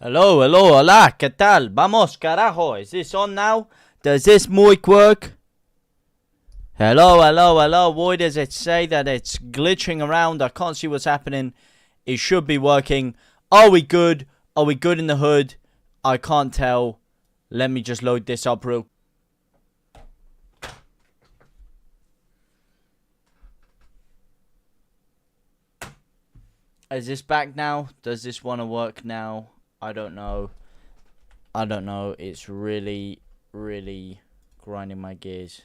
Hello, hello, hola, ¿qué tal? Vamos, carajo. Is this on now? Does this mic work? Hello, hello, hello. Why does it say that it's glitching around? I can't see what's happening. It should be working. Are we good? Are we good in the hood? I can't tell. Let me just load this up real. Is this back now? Does this want to work now? I don't know. I don't know. It's really, really grinding my gears.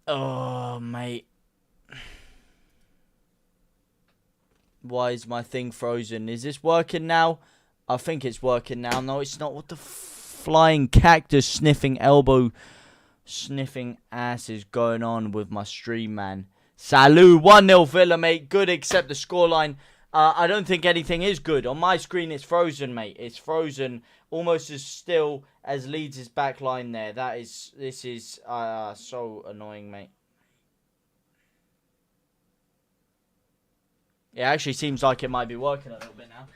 Oh, mate. Why is my thing frozen? Is this working now? I think it's working now. No, it's not. What the flying cactus sniffing elbow sniffing ass is going on with my stream, man? Salud, 1-0 Villa, mate. Good, except the scoreline. I don't think anything is good. On my screen, it's frozen, mate. It's frozen almost as still as Leeds' back line there. This is so annoying, mate. It actually seems like it might be working a little bit now.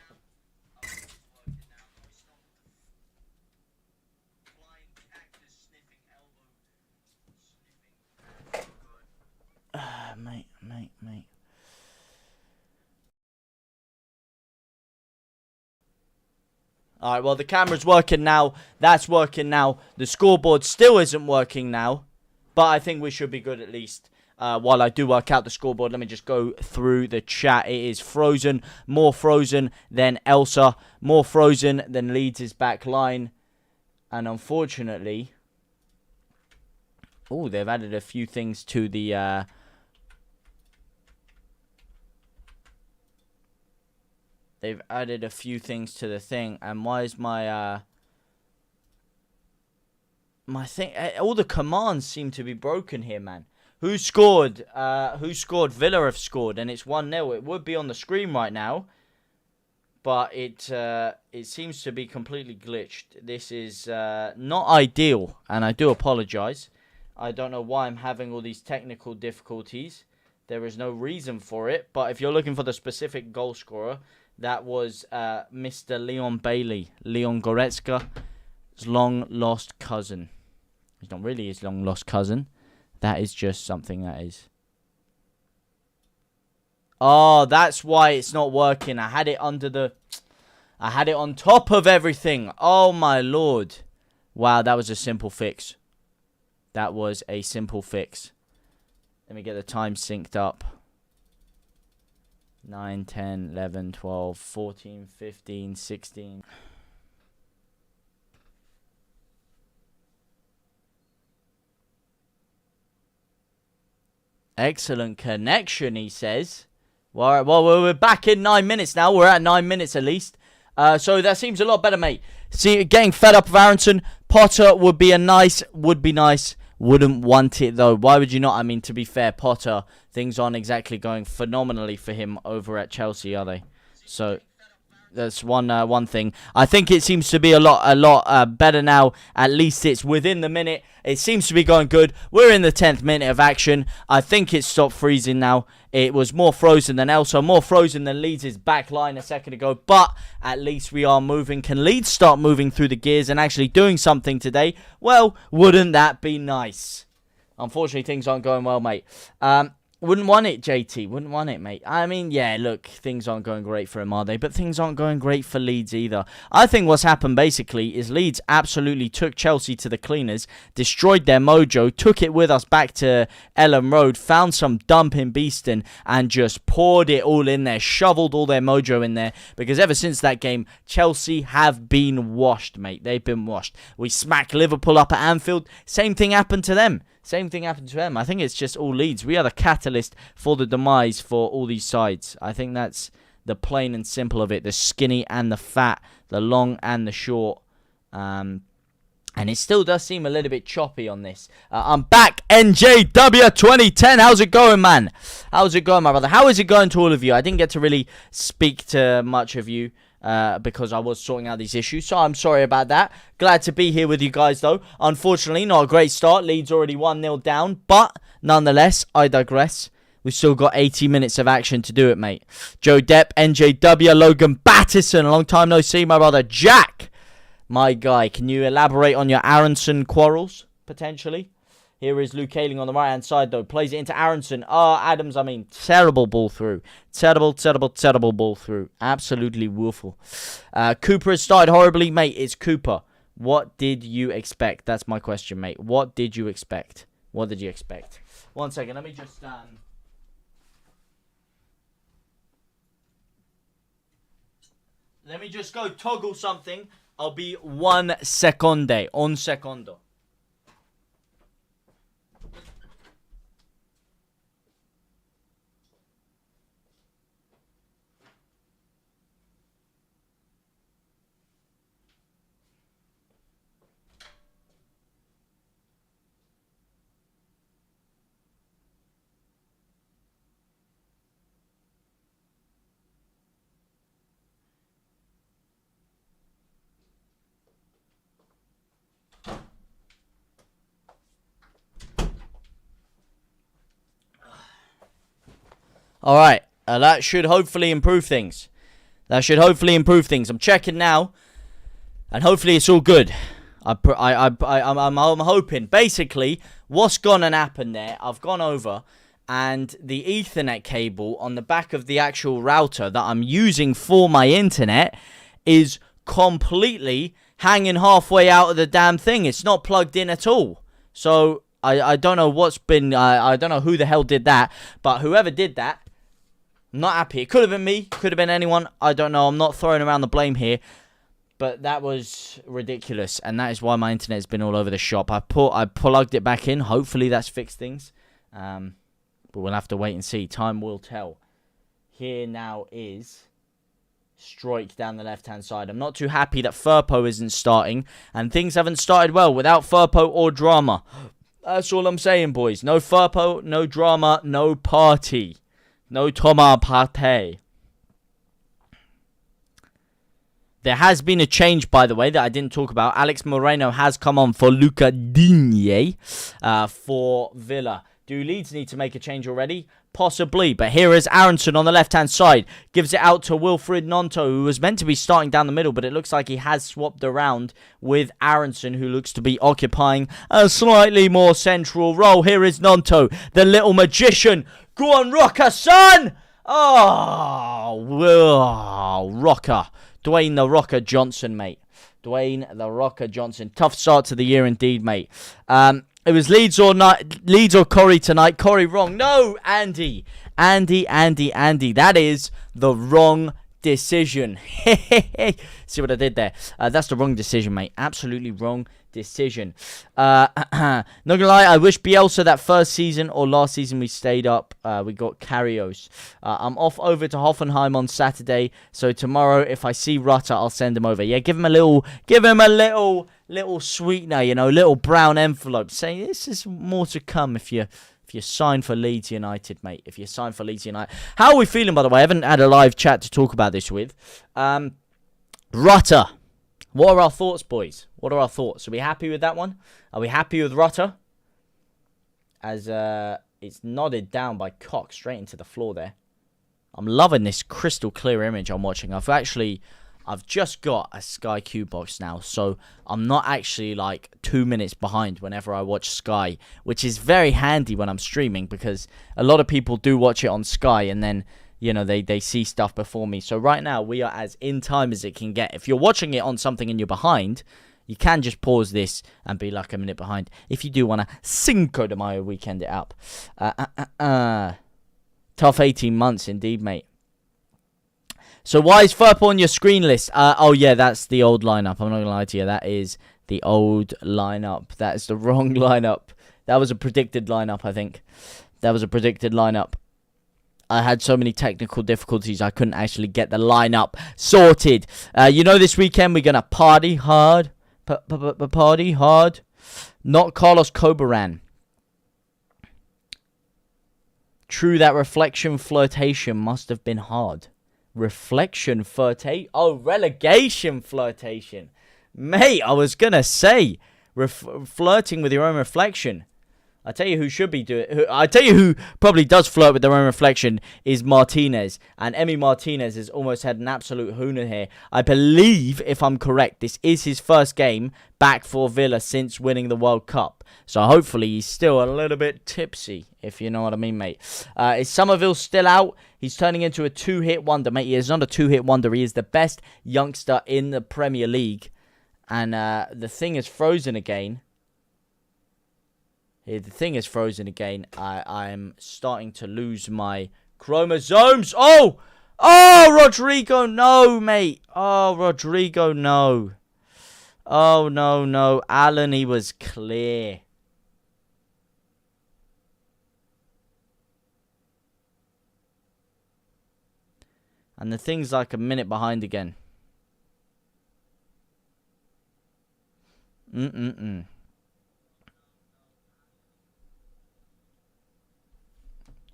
Mate. Alright, well, the camera's working now. That's working now. The scoreboard still isn't working now. But I think we should be good at least. While I do work out the scoreboard, let me just go through the chat. It is frozen. More frozen than Elsa. More frozen than Leeds' back line. And unfortunately... oh, they've added a few things to the... they've added a few things to the thing. And why is my... my thing... all the commands seem to be broken here, man. Who scored? Who scored? Villa have scored, and it's 1-0. It would be on the screen right now, but it seems to be completely glitched. This is not ideal, and I do apologize. I don't know why I'm having all these technical difficulties. There is no reason for it, but if you're looking for the specific goal scorer, that was Mr. Leon Bailey, Leon Goretzka's long-lost cousin. He's not really his long-lost cousin. That is just something that is. Oh, that's why it's not working. I had it under the... I had it on top of everything. Oh, my lord. Wow, that was a simple fix. That was a simple fix. Let me get the time synced up. 9, 10, 11, 12, 14, 15, 16... Excellent connection, he says. Well, we're back in 9 minutes now. We're at 9 minutes at least. So that seems a lot better, mate. See, getting fed up with Aronson. Potter would be nice. Wouldn't want it, though. Why would you not? I mean, to be fair, Potter, things aren't exactly going phenomenally for him over at Chelsea, are they? So... that's one thing. I think it seems to be a lot better now. At least it's within the minute. It seems to be going good. We're in the 10th minute of action. I think it's stopped freezing now. It was more frozen than Elsa, more frozen than Leeds' back line a second ago. But at least we are moving. Can Leeds start moving through the gears and actually doing something today? Well, wouldn't that be nice? Unfortunately, things aren't going well, mate. Wouldn't want it, JT. Wouldn't want it, mate. I mean, yeah, look, things aren't going great for him, are they? But things aren't going great for Leeds either. I think what's happened, basically, is Leeds absolutely took Chelsea to the cleaners, destroyed their mojo, took it with us back to Ellen Road, found some dump in Beeston, and just poured it all in there, shoveled all their mojo in there. Because ever since that game, Chelsea have been washed, mate. They've been washed. We smacked Liverpool up at Anfield. Same thing happened to them. Same thing happened to them. I think it's just all Leeds. We are the catalyst for the demise for all these sides. I think that's the plain and simple of it. The skinny and the fat. The long and the short. And it still does seem a little bit choppy on this. I'm back. NJW 2010. How's it going, man? How's it going, my brother? How is it going to all of you? I didn't get to really speak to much of you. Because I was sorting out these issues. So I'm sorry about that. Glad to be here with you guys, though. Unfortunately, not a great start. Leeds already 1-0 down. But, nonetheless, I digress. We've still got 80 minutes of action to do it, mate. Joe Depp, NJW, Logan Battison. A long time no see, my brother. Jack, my guy. Can you elaborate on your Aronson quarrels, potentially? Here is Luke Ayling on the right-hand side, though. Plays it into Aronson. Adams, I mean, terrible ball through. Terrible ball through. Absolutely woeful. Cooper has started horribly. Mate, it's Cooper. What did you expect? That's my question, mate. What did you expect? What did you expect? 1 second. Let me just... Let me just go toggle something. I'll be 1 seconde. Un secondo. All right, that should hopefully improve things. I'm checking now, and hopefully it's all good. I'm hoping. Basically, what's gone and happened there? I've gone over, and the Ethernet cable on the back of the actual router that I'm using for my internet is completely hanging halfway out of the damn thing. It's not plugged in at all. So I don't know what's been. I don't know who the hell did that, but whoever did that. Not happy. It could have been me. Could have been anyone. I don't know. I'm not throwing around the blame here. But that was ridiculous. And that is why my internet has been all over the shop. I plugged it back in. Hopefully that's fixed things. But we'll have to wait and see. Time will tell. Here now is Stroik down the left-hand side. I'm not too happy that Firpo isn't starting. And things haven't started well without Firpo or drama. That's all I'm saying, boys. No Firpo, no drama, no party. No Thomas Partey. There has been a change, by the way, that I didn't talk about. Alex Moreno has come on for Luca Digne for Villa. Do Leeds need to make a change already? Possibly, but here is Aronson on the left-hand side. Gives it out to Wilfried Gnonto, who was meant to be starting down the middle, but it looks like he has swapped around with Aronson, who looks to be occupying a slightly more central role. Here is Gnonto, the little magician. Go on, Rocker, son! Oh, Rocker. Dwayne the Rocker Johnson, mate. Dwayne the Rocker Johnson. Tough start to the year indeed, mate. It was Leeds or Corey tonight. Corey wrong. No, Andy. Andy. That is the wrong decision. See what I did there? That's the wrong decision, mate. Absolutely wrong decision. Not gonna lie, I wish Bielsa that first season or last season we stayed up. We got Carrios. I'm off over to Hoffenheim on Saturday, so tomorrow if I see Rutter, I'll send him over. Yeah, give him a little sweetener, you know, little brown envelope. Saying this is more to come if you sign for Leeds United, mate. If you sign for Leeds United. How are we feeling, by the way? I haven't had a live chat to talk about this with. Rutter. What are our thoughts, boys? What are our thoughts? Are we happy with that one? Are we happy with Rutter? As it's nodded down by Cock straight into the floor there. I'm loving this crystal clear image I'm watching. I've just got a Sky Q box now, so I'm not actually like 2 minutes behind whenever I watch Sky, which is very handy when I'm streaming because a lot of people do watch it on Sky and then, you know, they see stuff before me. So right now we are as in time as it can get. If you're watching it on something and you're behind, you can just pause this and be like a minute behind. If you do want to Cinco de Mayo weekend it up. Tough 18 months indeed, mate. So why is Firpo on your screen list? Oh, yeah, that's the old lineup. I'm not going to lie to you. That is the old lineup. That is the wrong lineup. That was a predicted lineup, I think. That was a predicted lineup. I had so many technical difficulties, I couldn't actually get the lineup sorted. You know, this weekend we're going to party hard. Party hard. Not Carlos Cobaran. True that reflection flirtation must have been hard. Reflection flirtation? Oh, relegation flirtation. Mate, I was going to say, flirting with your own reflection. I tell you who should be doing. I tell you who probably does flirt with their own reflection is Martinez, and Emi Martinez has almost had an absolute hooner here. I believe, if I'm correct, this is his first game back for Villa since winning the World Cup. So hopefully he's still a little bit tipsy, if you know what I mean, mate. Is Somerville still out? He's turning into a 2-hit wonder, mate. He is not a 2-hit wonder. He is the best youngster in the Premier League, and the thing is frozen again. The thing is frozen again. I'm starting to lose my chromosomes. Oh! Oh, Rodrigo, no, mate. Oh, Rodrigo, no. Oh, no, no. Alan, he was clear. And the thing's like a minute behind again.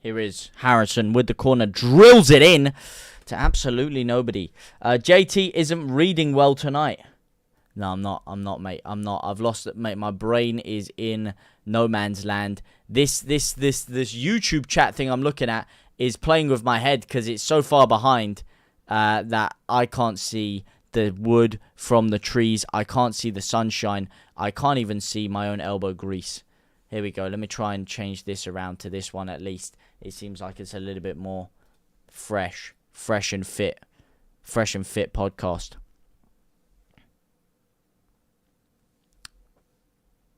Here is Harrison with the corner. Drills it in to absolutely nobody. JT isn't reading well tonight. No, I'm not, mate. I'm not. I've lost it, mate. My brain is in no man's land. This YouTube chat thing I'm looking at is playing with my head because it's so far behind that I can't see the wood from the trees. I can't see the sunshine. I can't even see my own elbow grease. Here we go. Let me try and change this around to this one at least. It seems like it's a little bit more fresh and fit podcast.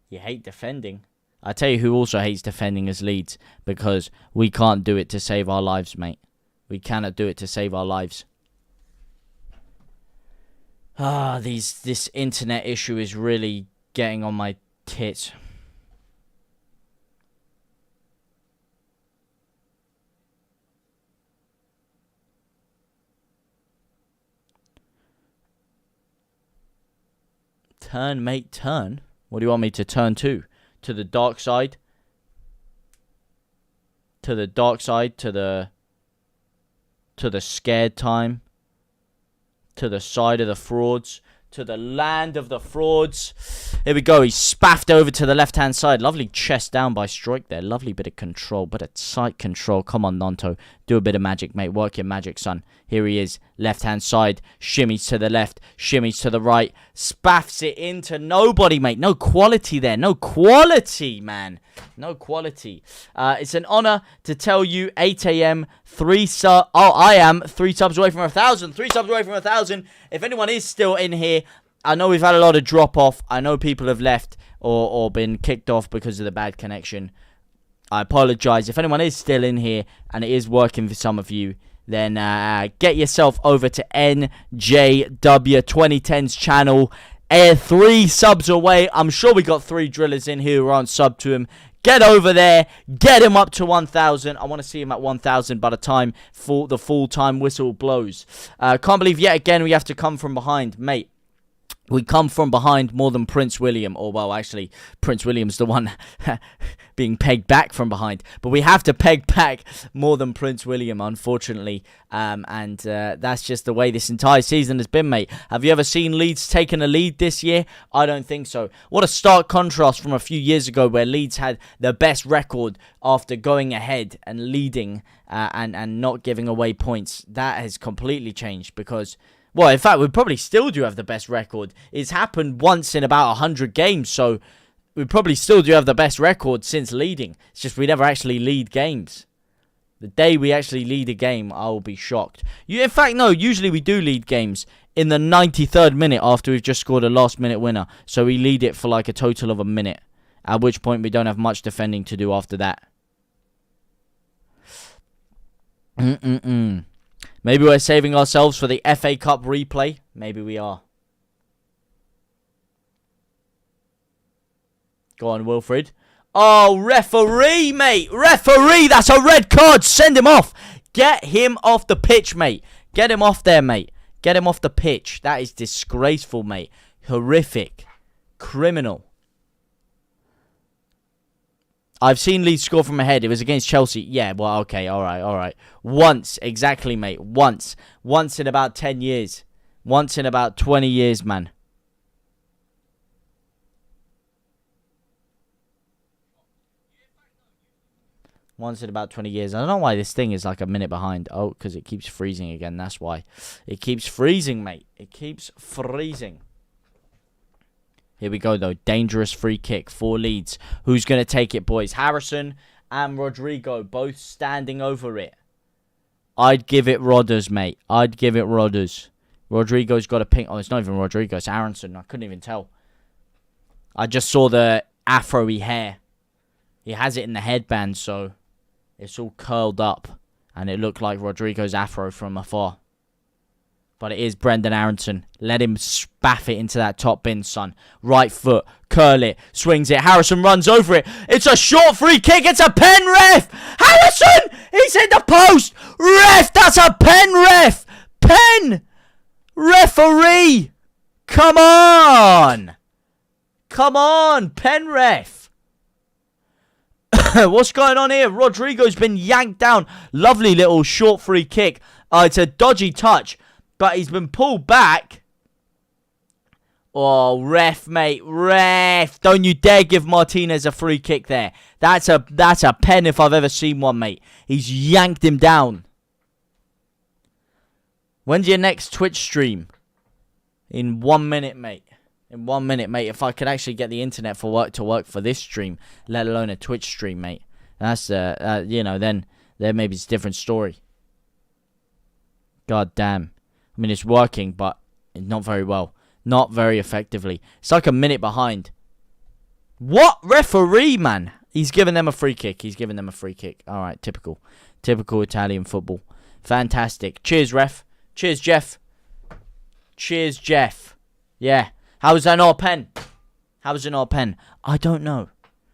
You hate defending. I tell you who also hates defending is Leeds, because we can't do it to save our lives, mate. We cannot do it to save our lives. This internet issue is really getting on my tits. Turn, mate, turn. What do you want me to turn to? To the dark side? To the dark side? To the scared time? To the side of the frauds? To the land of the frauds? Here we go. He's spaffed over to the left-hand side. Lovely chest down by Strike there. Lovely bit of control. Bit of sight control. Come on, Nanto. Do a bit of magic, mate. Work your magic, son. Here he is. Left-hand side. Shimmies to the left. Shimmies to the right. Spaffs it into nobody, mate. No quality there. No quality, man. No quality. It's an honor to tell you 8 a.m. 3 subs. Oh, I am 3 subs away from 1,000. 3 subs away from 1,000. If anyone is still in here, I know we've had a lot of drop off. I know people have left or been kicked off because of the bad connection. I apologize. If anyone is still in here and it is working for some of you, then get yourself over to NJW 2010's channel. 3 subs away. I'm sure we got 3 drillers in here who aren't sub to him. Get over there. Get him up to 1,000. I want to see him at 1,000 by the time the full-time whistle blows. Can't believe yet again we have to come from behind. Mate, we come from behind more than Prince William. Or, well, actually, Prince William's the one being pegged back from behind. But we have to peg back more than Prince William, unfortunately. And that's just the way this entire season has been, mate. Have you ever seen Leeds taking a lead this year? I don't think so. What a stark contrast from a few years ago where Leeds had the best record after going ahead and leading and not giving away points. That has completely changed because... well, in fact, we probably still do have the best record. It's happened once in about 100 games, so we probably still do have the best record since leading. It's just we never actually lead games. The day we actually lead a game, I will be shocked. In fact, no, usually we do lead games in the 93rd minute after we've just scored a last-minute winner. So we lead it for like a total of a minute, at which point we don't have much defending to do after that. Maybe we're saving ourselves for the FA Cup replay. Maybe we are. Go on, Wilfred. Oh, referee, mate. Referee, that's a red card. Send him off. Get him off the pitch, mate. Get him off there, mate. Get him off the pitch. That is disgraceful, mate. Horrific. Criminal. I've seen Leeds score from ahead. It was against Chelsea. Yeah, well, okay, all right. Once, exactly, mate. Once. Once in about 10 years. Once in about 20 years, man. Once in about 20 years. I don't know why this thing is like a minute behind. Oh, because it keeps freezing again. That's why. It keeps freezing, mate. It keeps freezing. Here we go, though. Dangerous free kick for Leeds. Who's going to take it, boys? Harrison and Rodrigo both standing over it. I'd give it Rodders, mate. I'd give it Rodders. Rodrigo's got a pink. Oh, it's not even Rodrigo. It's Aronson. I couldn't even tell. I just saw the afro-y hair. He has it in the headband, so it's all curled up. And it looked like Rodrigo's afro from afar. But it is Brendan Aronson. Let him spaff it into that top bin, son. Right foot. Curl it. Swings it. Harrison runs over it. It's a short free kick. It's a pen, ref. Harrison! He's in the post. Ref! That's a pen, ref. Pen! Referee! Come on! Come on, pen ref. What's going on here? Rodrigo's been yanked down. Lovely little short free kick. It's a dodgy touch, but he's been pulled back. Oh, ref, mate. Ref. Don't you dare give Martinez a free kick there. That's a pen if I've ever seen one, mate. He's yanked him down. When's your next Twitch stream? In 1 minute, mate. In 1 minute, mate. If I could actually get the internet to work for this stream, let alone a Twitch stream, mate. That's, then maybe it's a different story. God damn. I mean, it's working, but not very well. Not very effectively. It's like a minute behind. What? Referee, man. He's giving them a free kick. He's giving them a free kick. All right, typical. Typical Italian football. Fantastic. Cheers, ref. Cheers, Jeff. Cheers, Jeff. Yeah. How was that not a pen? How was it not a pen? I don't know.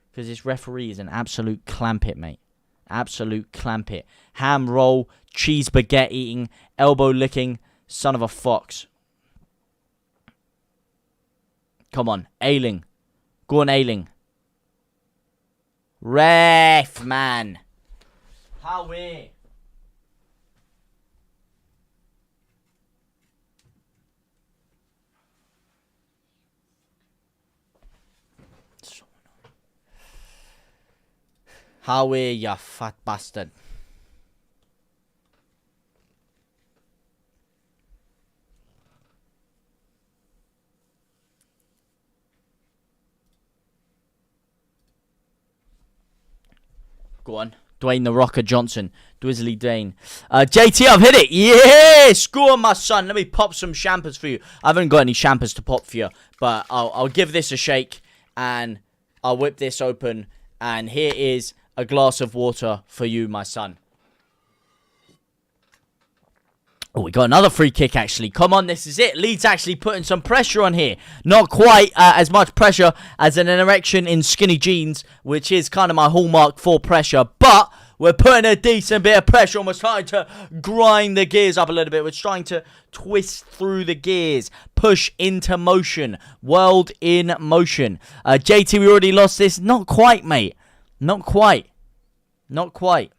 Because this referee is an absolute clampet, mate. Absolute clampet. Ham roll, cheese baguette eating, elbow licking, son of a fox. Come on, Ailing. Go on, Ailing. Ref, man. How we? How are you, fat bastard? Go on. Dwayne the Rocker Johnson. Dwizzly Dane. JT, I've hit it. Yeah! Score, my son. Let me pop some champers for you. I haven't got any champers to pop for you. But I'll give this a shake. And I'll whip this open. And here is a glass of water for you, my son. Oh, we got another free kick, actually. Come on, this is it. Leeds actually putting some pressure on here. Not quite as much pressure as an erection in skinny jeans, which is kind of my hallmark for pressure. But we're putting a decent bit of pressure on. We're trying to grind the gears up a little bit. We're trying to twist through the gears. Push into motion. World in motion. JT, we already lost this. Not quite, mate. Not quite. Not quite.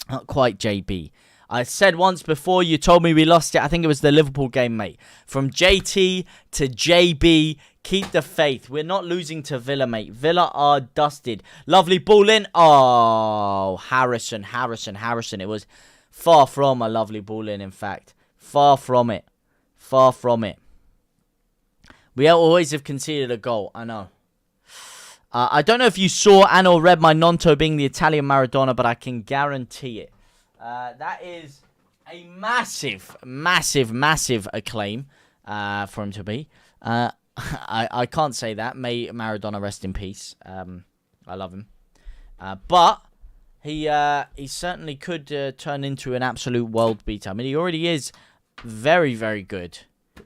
Not quite, JB. I said once before, you told me we lost it. I think it was the Liverpool game, mate. From JT to JB, keep the faith. We're not losing to Villa, mate. Villa are dusted. Lovely ball in. Oh, Harrison. It was far from a lovely ball in fact. Far from it. Far from it. We always have conceded a goal. I know. I don't know if you saw and or read my Nonto being the Italian Maradona, but I can guarantee it. That is a massive acclaim for him to be. I can't say that. May Maradona rest in peace. I love him. But he certainly could turn into an absolute world beater. I mean, he already is very, very good.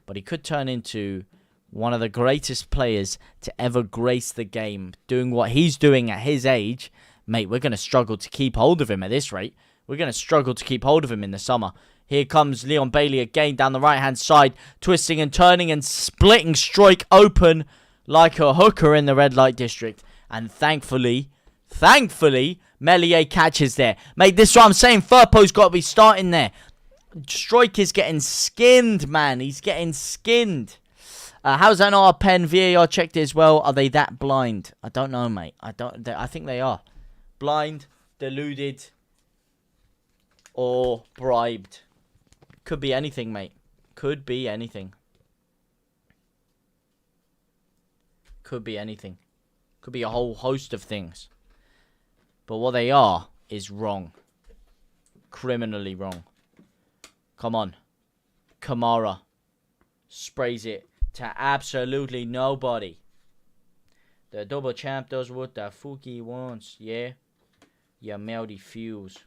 But he could turn into one of the greatest players to ever grace the game. Doing what he's doing at his age. Mate, we're going to struggle to keep hold of him at this rate. We're going to struggle to keep hold of him in the summer. Here comes Leon Bailey again down the right-hand side. Twisting and turning and splitting strike open like a hooker in the red light district. And thankfully, Melier catches there. Mate, this is what I'm saying. Firpo's got to be starting there. Strike is getting skinned, man. He's getting skinned. How's that not a pen? VAR checked it as well. Are they that blind? I don't know, mate. I think they are. Blind. deluded, or bribed. Could be anything, mate. Could be anything. Could be anything. Could be a whole host of things. But what they are is wrong. Criminally wrong. Come on. Kamara sprays it to absolutely nobody. The double champ does what the fuck he wants, yeah? You melty fuse.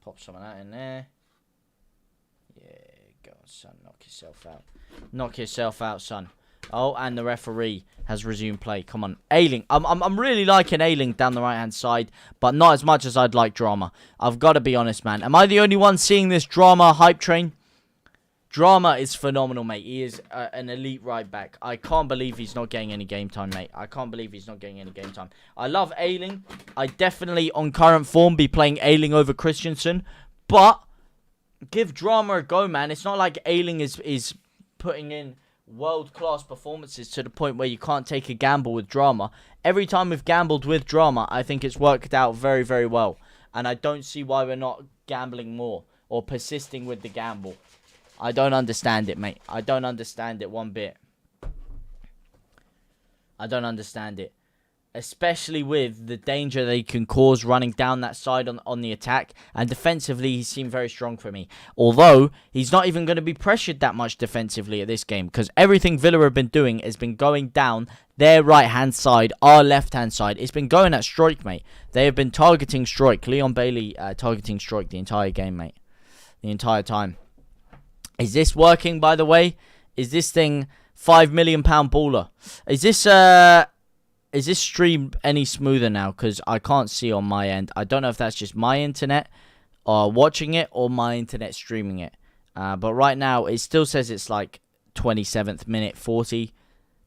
Pop some of that in there. Yeah, go on, son. Knock yourself out. Knock yourself out, son. Oh, and the referee has resumed play. Come on. Ayling. I'm really liking Ayling down the right-hand side, but not as much as I'd like Drama. I've got to be honest, man. Am I the only one seeing this Drama hype train? Drama is phenomenal, mate. He is an elite right back. I can't believe he's not getting any game time, mate. I can't believe he's not getting any game time. I love Ayling. I definitely, on current form, be playing Ayling over Christensen. But give Drama a go, man. It's not like Ayling is putting in world-class performances to the point where you can't take a gamble with Drama. Every time we've gambled with Drama, I think it's worked out very, very well. And I don't see why we're not gambling more or persisting with the gamble. I don't understand it, mate. I don't understand it one bit. I don't understand it. Especially with the danger they can cause running down that side on the attack. And defensively, he seemed very strong for me. Although, he's not even going to be pressured that much defensively at this game. Because everything Villa have been doing has been going down their right-hand side, our left-hand side. It's been going at Struijk, mate. They have been targeting Struijk. Leon Bailey targeting Struijk the entire game, mate. The entire time. Is this working, by the way? Is this thing £5 million baller? Is this stream any smoother now? Because I can't see on my end. I don't know if that's just my internet watching it or my internet streaming it. But right now, it still says it's like 27th minute 40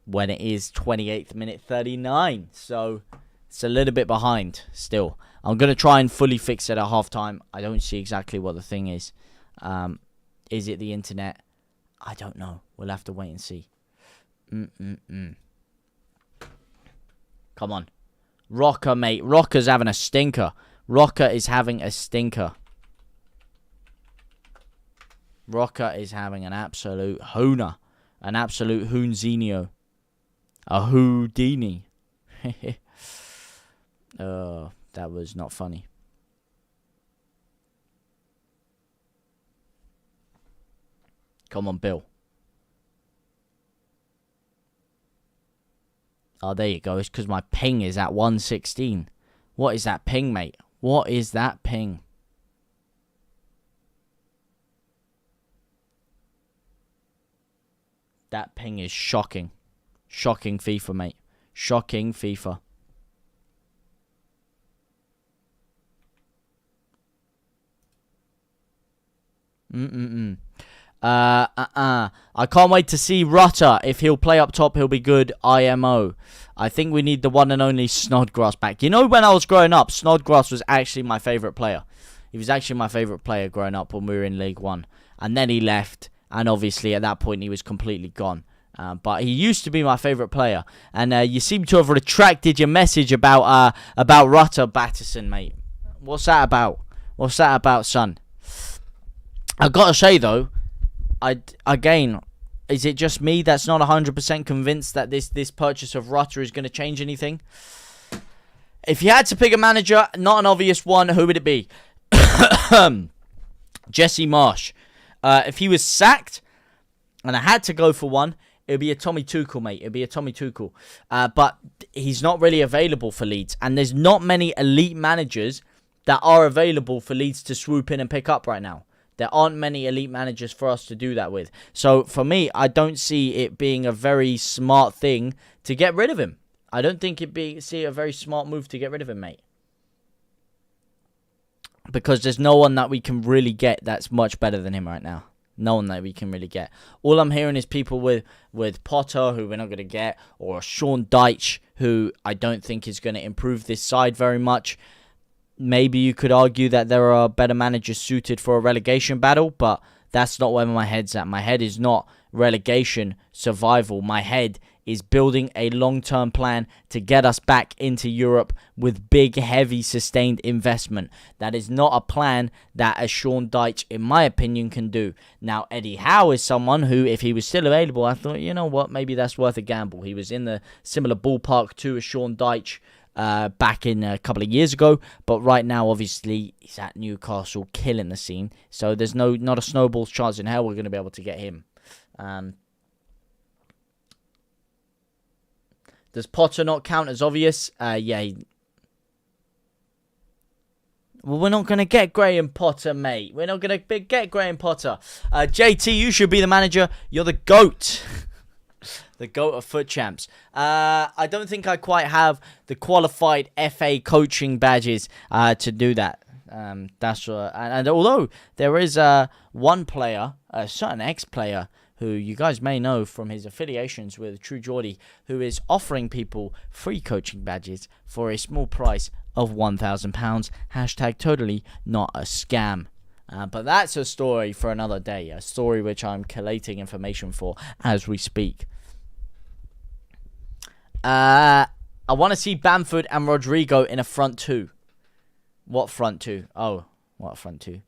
when it is 28th minute 39. So it's a little bit behind still. I'm going to try and fully fix it at halftime. I don't see exactly what the thing is. Is it the internet? I don't know. We'll have to wait and see. Come on. Rocker, mate. Rocker's having a stinker. Rocker is having a stinker. Rocker is having an absolute hooner. An absolute hoonzinho. A Houdini. Oh, that was not funny. Come on, Bill. Oh, there you go. It's because my ping is at 116. What is that ping, mate? What is that ping? That ping is shocking. Shocking FIFA, mate. Shocking FIFA. I can't wait to see Rutter. If he'll play up top, he'll be good. IMO. I think we need the one and only Snodgrass back. You know, when I was growing up, Snodgrass was actually my favourite player. He was actually my favourite player growing up when we were in League One. And then he left. And obviously, at that point, he was completely gone. But he used to be my favourite player. And you seem to have retracted your message about Rutter Batterson, mate. What's that about? What's that about, son? I've got to say, though, again, is it just me that's not 100% convinced that this purchase of Rutter is going to change anything? If you had to pick a manager, not an obvious one, who would it be? Jesse Marsh. If he was sacked, and I had to go for one, it would be a Tommy Tuchel, mate. It would be a Tommy Tuchel. But he's not really available for Leeds. And there's not many elite managers that are available for Leeds to swoop in and pick up right now. There aren't many elite managers for us to do that with. So, for me, I don't see it being a very smart thing to get rid of him. I don't think see a very smart move to get rid of him, mate. Because there's no one that we can really get that's much better than him right now. No one that we can really get. All I'm hearing is people with Potter, who we're not going to get, or Sean Dyche, who I don't think is going to improve this side very much. Maybe you could argue that there are better managers suited for a relegation battle, but that's not where my head's at. My head is not relegation survival. My head is building a long-term plan to get us back into Europe with big, heavy, sustained investment. That is not a plan that a Sean Dyche, in my opinion, can do. Now, Eddie Howe is someone who, if he was still available, I thought, you know what, maybe that's worth a gamble. He was in the similar ballpark to a Sean Dyche back in a couple of years ago, but right now, obviously, he's at Newcastle, killing the scene. So there's not a snowball's chance in hell we're going to be able to get him. Does Potter not count as obvious? Yeah. Well, we're not going to get Graham Potter, mate. We're not going to get Graham Potter. JT, you should be the manager. You're the GOAT. The GOAT of foot champs. I don't think I quite have the qualified FA coaching badges to do that. That's and although there is one player, a certain ex-player, who you guys may know from his affiliations with True Geordie, who is offering people free coaching badges for a small price of £1,000. Hashtag totally not a scam. But that's a story for another day. A story which I'm collating information for as we speak. I want to see Bamford and Rodrigo in a front two. What front two? Oh, what front two?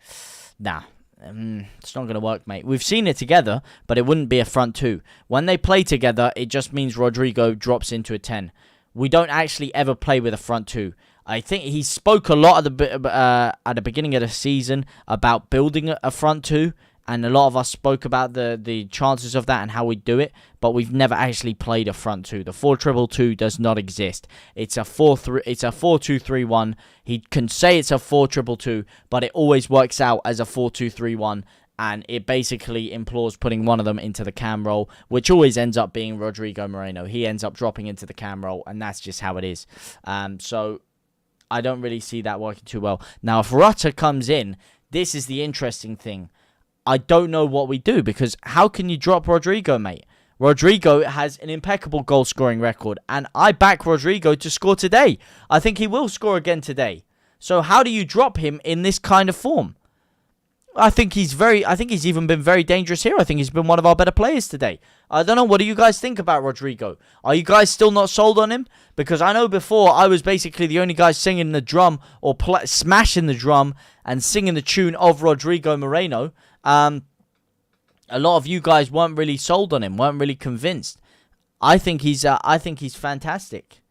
Nah. It's not going to work, mate. We've seen it together, but it wouldn't be a front two. When they play together, it just means Rodrigo drops into a 10. We don't actually ever play with a front two. I think he spoke a lot at the beginning of the season about building a front two, and a lot of us spoke about the chances of that and how we do it, but we've never actually played a front two. The 4-2-2-2 does not exist. It's a 4-2-3-1. He can say it's a 4-2-2-2, but it always works out as a 4-2-3-1, and it basically implores putting one of them into the cam role, which always ends up being Rodrigo Moreno. He ends up dropping into the cam role, and that's just how it is. So I don't really see that working too well. Now, if Rutter comes in, this is the interesting thing. I don't know what we do, because how can you drop Rodrigo, mate? Rodrigo has an impeccable goal-scoring record, and I back Rodrigo to score today. I think he will score again today. So how do you drop him in this kind of form? I think he's even been very dangerous here. I think he's been one of our better players today. I don't know. What do you guys think about Rodrigo? Are you guys still not sold on him? Because I know before I was basically the only guy singing the drum or smashing the drum and singing the tune of Rodrigo Moreno. A lot of you guys weren't really sold on him, weren't really convinced. I think he's fantastic.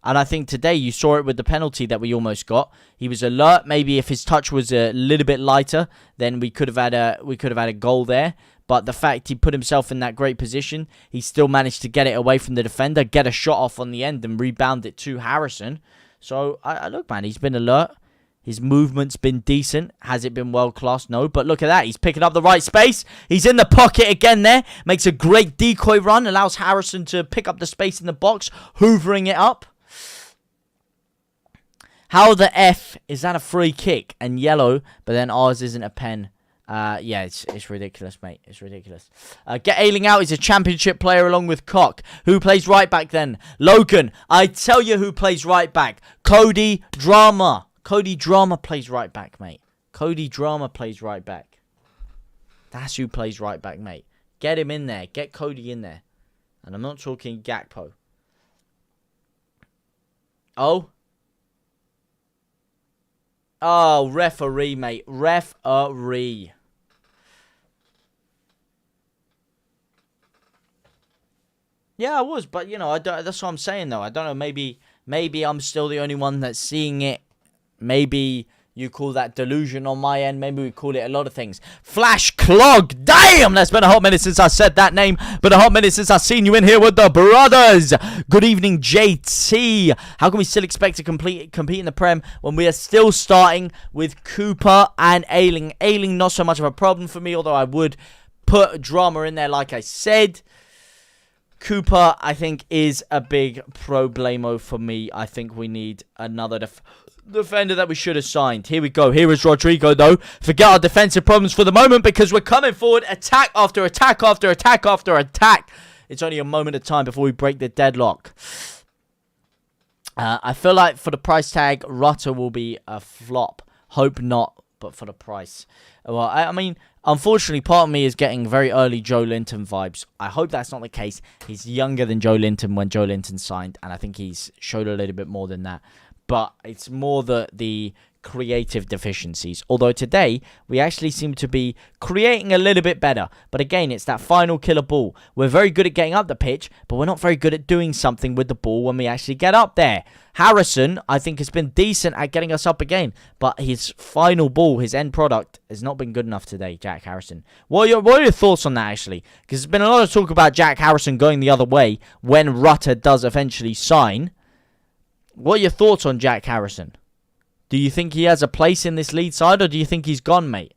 And I think today you saw it with the penalty that we almost got. He was alert. Maybe if his touch was a little bit lighter, then we could have had a goal there. But the fact he put himself in that great position, he still managed to get it away from the defender, get a shot off on the end, and rebound it to Harrison. So look, man, he's been alert. His movement's been decent. Has it been world-class? No. But look at that. He's picking up the right space. He's in the pocket again there. Makes a great decoy run. Allows Harrison to pick up the space in the box. Hoovering it up. How the F is that a free kick and yellow, but then ours isn't a pen? Yeah, it's ridiculous, mate. It's ridiculous. Get Ayling out. He's a championship player along with Koch. Who plays right back then? Logan. I tell you who plays right back. Cody Drama. Cody Drama plays right back, mate. Cody Drama plays right back. That's who plays right back, mate. Get him in there. Get Cody in there. And I'm not talking Gakpo. Oh, referee, mate. Referee. Yeah, I was, but, you know, that's what I'm saying, though. I don't know, maybe I'm still the only one that's seeing it. Maybe you call that delusion on my end. Maybe we call it a lot of things. Flash Clog. Damn, that's been a hot minute since I said that name. Been a hot minute since I've seen you in here with the brothers. Good evening, JT. How can we still expect to compete in the Prem when we are still starting with Cooper and Ayling? Ayling, not so much of a problem for me, although I would put drama in there like I said. Cooper, I think, is a big problemo for me. I think we need another defender that we should have signed. Here we go. Here is Rodrigo, though. Forget our defensive problems for the moment because we're coming forward. Attack after attack after attack after attack. It's only a moment of time before we break the deadlock. I feel like for the price tag, Rutter will be a flop. Hope not, but for the price. Well, I mean, unfortunately, part of me is getting very early Joe Linton vibes. I hope that's not the case. He's younger than Joe Linton when Joe Linton signed, and I think he's showed a little bit more than that. But it's more the creative deficiencies. Although today, we actually seem to be creating a little bit better. But again, it's that final killer ball. We're very good at getting up the pitch, but we're not very good at doing something with the ball when we actually get up there. Harrison, I think, has been decent at getting us up again, but his final ball, his end product, has not been good enough today, Jack Harrison. What are your thoughts on that, actually? Because there's been a lot of talk about Jack Harrison going the other way when Rutter does eventually sign. What are your thoughts on Jack Harrison? Do you think he has a place in this Leeds side, or do you think he's gone, mate?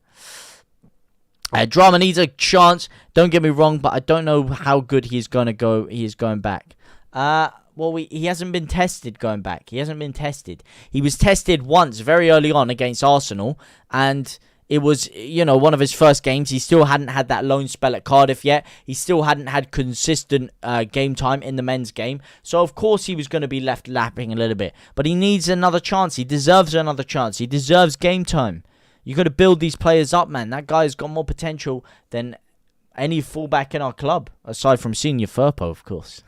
Drama needs a chance. Don't get me wrong, but I don't know how good he's going to go. He is going back. He hasn't been tested going back. He hasn't been tested. He was tested once very early on against Arsenal, and it was, one of his first games. He still hadn't had that loan spell at Cardiff yet. He still hadn't had consistent game time in the men's game. So, of course, he was going to be left lapping a little bit. But he needs another chance. He deserves another chance. He deserves game time. You got to build these players up, man. That guy's got more potential than any fullback in our club, aside from Senior Firpo, of course.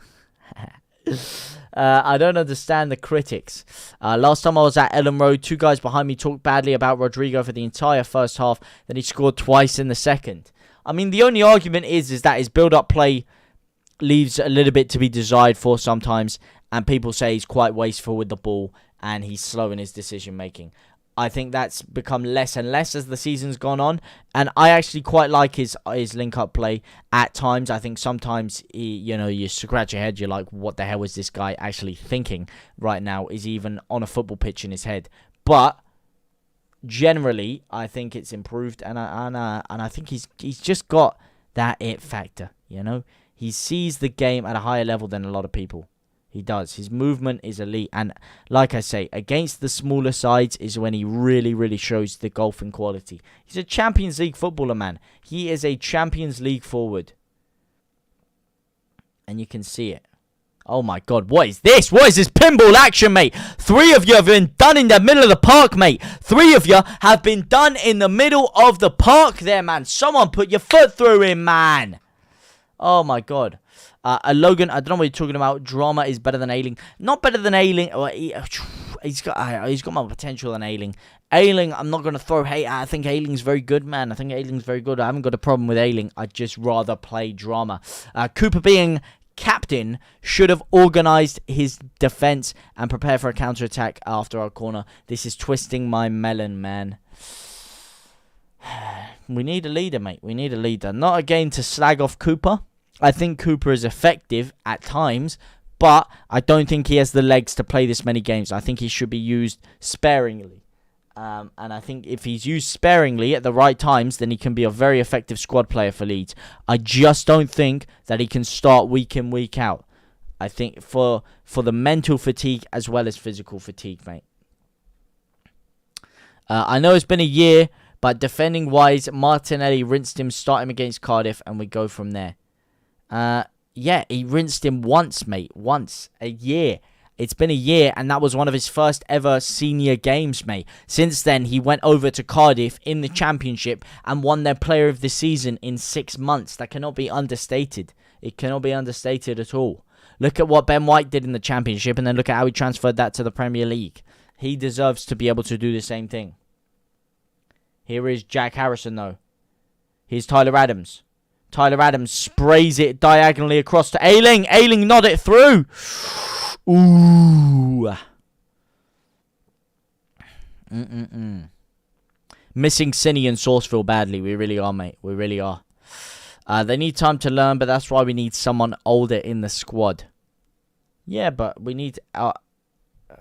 I don't understand the critics. Last time I was at Ellen Road, 2 guys behind me talked badly about Rodrigo for the entire first half. Then he scored twice in the second. I mean, the only argument is that his build-up play leaves a little bit to be desired for sometimes. And people say he's quite wasteful with the ball and he's slow in his decision-making. I think that's become less and less as the season's gone on. And I actually quite like his link-up play at times. I think sometimes, you scratch your head. You're like, what the hell is this guy actually thinking right now? Is he even on a football pitch in his head? But generally, I think it's improved. And I think he's just got that it factor, He sees the game at a higher level than a lot of people. He does. His movement is elite. And like I say, against the smaller sides is when he really, really shows the golfing quality. He's a Champions League footballer, man. He is a Champions League forward. And you can see it. Oh my God, what is this? What is this pinball action, mate? 3 of you have been done in the middle of the park, mate. 3 of you have been done in the middle of the park there, man. Someone put your foot through him, man. Oh my God. Logan, I don't know what you're talking about. Drama is better than Ayling. Not better than Ayling. He's got more potential than Ayling. Ayling, I'm not going to throw hate. I think Ayling's very good, man. I think Ayling's very good. I haven't got a problem with Ayling. I'd just rather play Drama. Cooper being captain should have organised his defence and prepare for a counter-attack after our corner. This is twisting my melon, man. We need a leader, mate. We need a leader. Not again to slag off Cooper. I think Cooper is effective at times, but I don't think he has the legs to play this many games. I think he should be used sparingly. And I think if he's used sparingly at the right times, then he can be a very effective squad player for Leeds. I just don't think that he can start week in, week out. I think for the mental fatigue as well as physical fatigue, mate. I know it's been a year, but defending-wise, Martinelli rinsed him, start him against Cardiff, and we go from there. Yeah, he rinsed him once, mate. Once. A year. It's been a year, and that was one of his first ever senior games, mate. Since then, he went over to Cardiff in the Championship and won their Player of the Season in 6 months. That cannot be understated. It cannot be understated at all. Look at what Ben White did in the Championship, and then look at how he transferred that to the Premier League. He deserves to be able to do the same thing. Here is Jack Harrison, though. Here's Tyler Adams. Tyler Adams sprays it diagonally across to Ayling. Ayling nod it through. Ooh. Missing Cine and Sourceville badly. We really are, mate. We really are. They need time to learn, but that's why we need someone older in the squad. Yeah, but we need...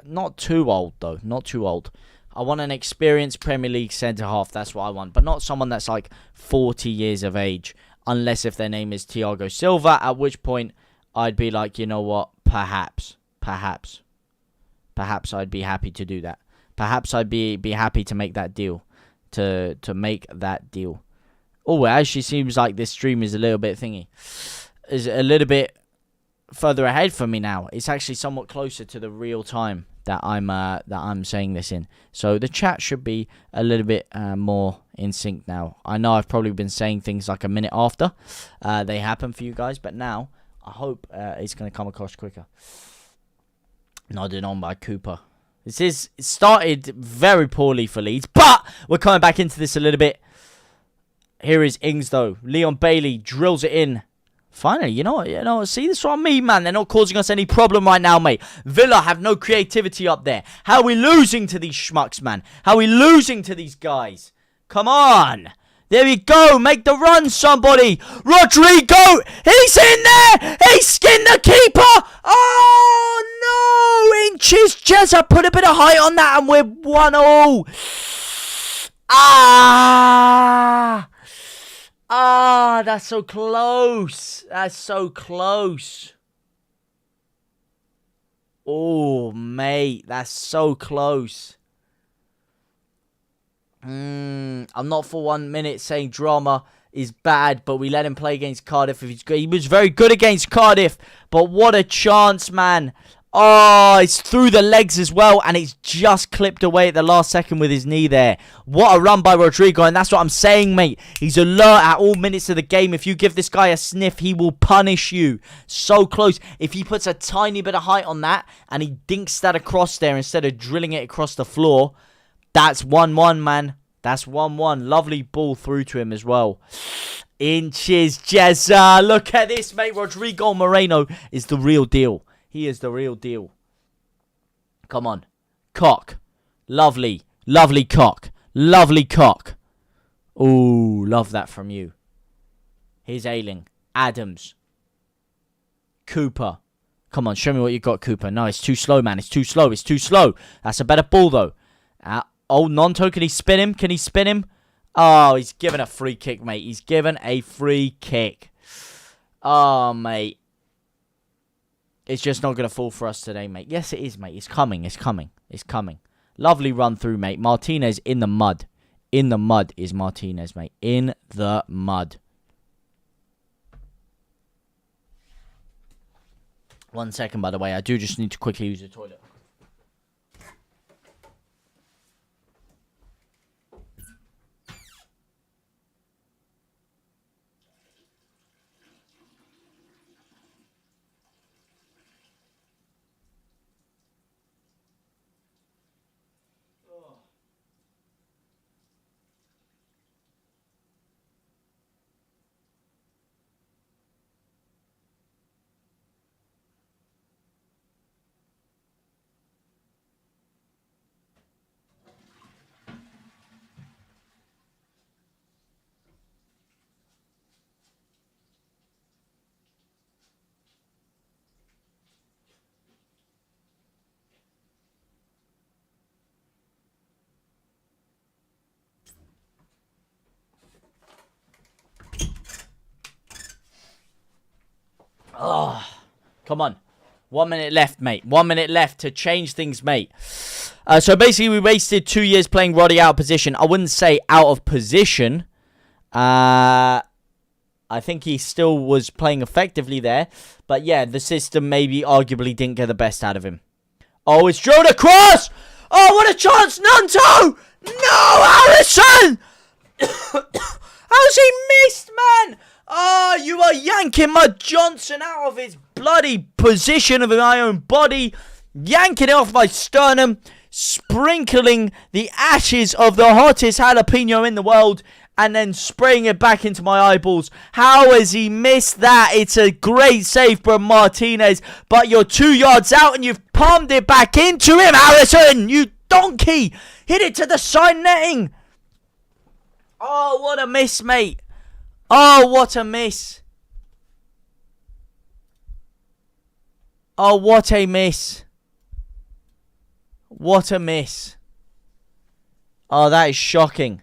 not too old, though. Not too old. I want an experienced Premier League centre-half. That's what I want. But not someone that's like 40 years of age. Unless if their name is Thiago Silva, at which point I'd be like, you know what, perhaps I'd be happy to do that. Perhaps I'd be happy to make that deal. To make that deal. Oh, it actually seems like this stream is a little bit thingy. Is a little bit further ahead for me now. It's actually somewhat closer to the real time that I'm saying this in. So the chat should be a little bit more in sync now. I know I've probably been saying things like a minute after they happen for you guys, but now I hope it's going to come across quicker. Nodded on by Cooper. It started very poorly for Leeds, but we're coming back into this a little bit. Here is Ings, though. Leon Bailey drills it in. Finally, you know what? See, this is what I mean, man. They're not causing us any problem right now, mate. Villa have no creativity up there. How are we losing to these schmucks, man? How are we losing to these guys? Come on. There we go. Make the run, somebody. Rodrigo. He's in there. He skinned the keeper. Oh, no. Inches. Jezza put a bit of height on that, and we're 1-0. That's so close. That's so close. Oh, mate. That's so close. I'm not for 1 minute saying drama is bad, but we let him play against Cardiff. If he's good, he was very good against Cardiff, but what a chance, man. Oh, it's through the legs as well, and it's just clipped away at the last second with his knee there. What a run by Rodrigo, and that's what I'm saying, mate. He's alert at all minutes of the game. If you give this guy a sniff, he will punish you. So close. If he puts a tiny bit of height on that, and he dinks that across there instead of drilling it across the floor, that's 1-1, man. That's 1-1. Lovely ball through to him as well. Inches, Jezza. Look at this, mate. Rodrigo Moreno is the real deal. He is the real deal. Come on. Cock. Lovely. Lovely cock. Lovely cock. Ooh, love that from you. Here's Ayling. Adams. Cooper. Come on, show me what you got, Cooper. No, it's too slow, man. It's too slow. It's too slow. That's a better ball, though. Nonto, can he spin him? Can he spin him? Oh, he's given a free kick, mate. He's given a free kick. Oh, mate. It's just not going to fall for us today, mate. Yes, it is, mate. It's coming. It's coming. It's coming. Lovely run through, mate. Martinez in the mud. In the mud is Martinez, mate. In the mud. 1 second, by the way. I do just need to quickly use the toilet. Oh, come on. 1 minute left, mate. 1 minute left to change things, mate. So basically, we wasted 2 years playing Roddy out of position. I wouldn't say out of position. I think he still was playing effectively there. But yeah, the system maybe arguably didn't get the best out of him. Oh, it's drilled across! Oh, what a chance! Nanto! No, Harrison! How's he missed, man? Oh, you are yanking my Johnson out of his bloody position of my own body. Yanking it off my sternum. Sprinkling the ashes of the hottest jalapeno in the world. And then spraying it back into my eyeballs. How has he missed that? It's a great save from Martinez. But you're 2 yards out and you've palmed it back into him, Harrison. You donkey. Hit it to the side netting. Oh, what a miss, mate. Oh, what a miss. Oh, what a miss. What a miss. Oh, that is shocking.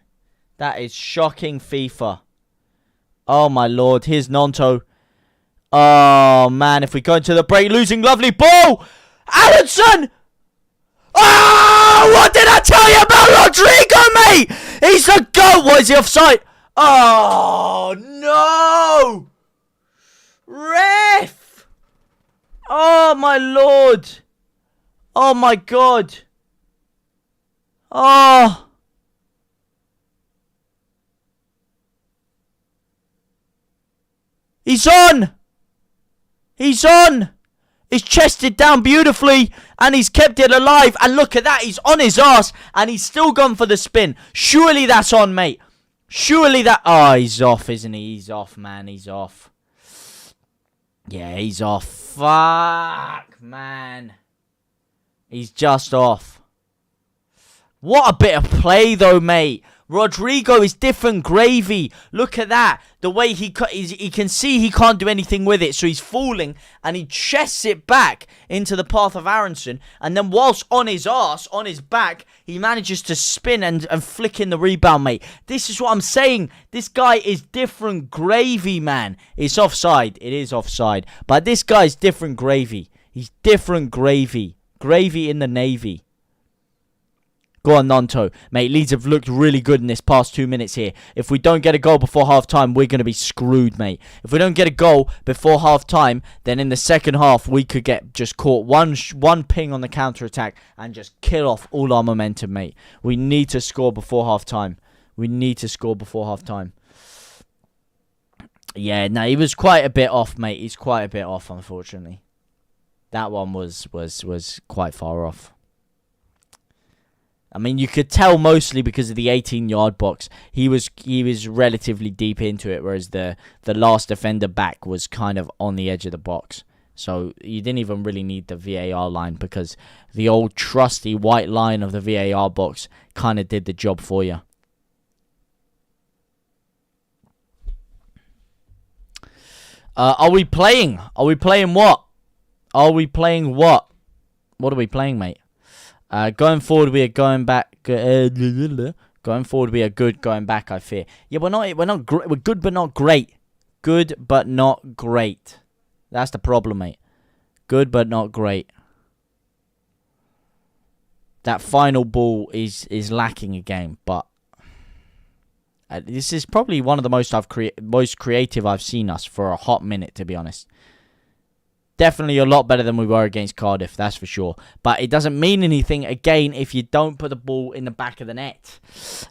That is shocking FIFA. Oh, my Lord. Here's Nonto. Oh, man. If we go into the break, losing lovely ball. Aronson. Oh, what did I tell you about Rodrigo, mate? He's the GOAT. What is he offside? Oh, no! Ref! Oh, my Lord! Oh, my God. Oh. He's on. He's on. He's chested down beautifully, and he's kept it alive. And look at that. He's on his ass, and he's still gone for the spin. Surely that's on, mate. Surely that... Oh, he's off, isn't he? He's off, man. He's off. Yeah, he's off. Fuck, man. He's just off. What a bit of play, though, mate. Rodrigo is different gravy. Look at that. The way he can see he can't do anything with it. So he's falling and he chests it back into the path of Aronson. And then whilst on his ass, on his back, he manages to spin and flick in the rebound, mate. This is what I'm saying. This guy is different gravy, man. It's offside. It is offside. But this guy's different gravy. He's different gravy. Gravy in the Navy. Go on, Nanto. Mate, Leeds have looked really good in this past 2 minutes here. If we don't get a goal before half-time, we're going to be screwed, mate. If we don't get a goal before half-time, then in the second half, we could get just caught one ping on the counter-attack and just kill off all our momentum, mate. We need to score before half-time. We need to score before half-time. Yeah, no, he was quite a bit off, mate. He's quite a bit off, unfortunately. That one was quite far off. I mean, you could tell mostly because of the 18-yard box. He was relatively deep into it, whereas the last defender back was kind of on the edge of the box. So you didn't even really need the VAR line because the old trusty white line of the VAR box kind of did the job for you. Are we playing? Are we playing what? Are we playing what? What are we playing, mate? Going forward, we are going back. Going forward, we are good. Going back, I fear. Yeah, we're not. We're good, but not great. Good, but not great. That's the problem, mate. Good, but not great. That final ball is lacking again, but this is probably one of the most creative I've seen us for a hot minute, to be honest. Definitely a lot better than we were against Cardiff, that's for sure. But it doesn't mean anything, again, if you don't put the ball in the back of the net.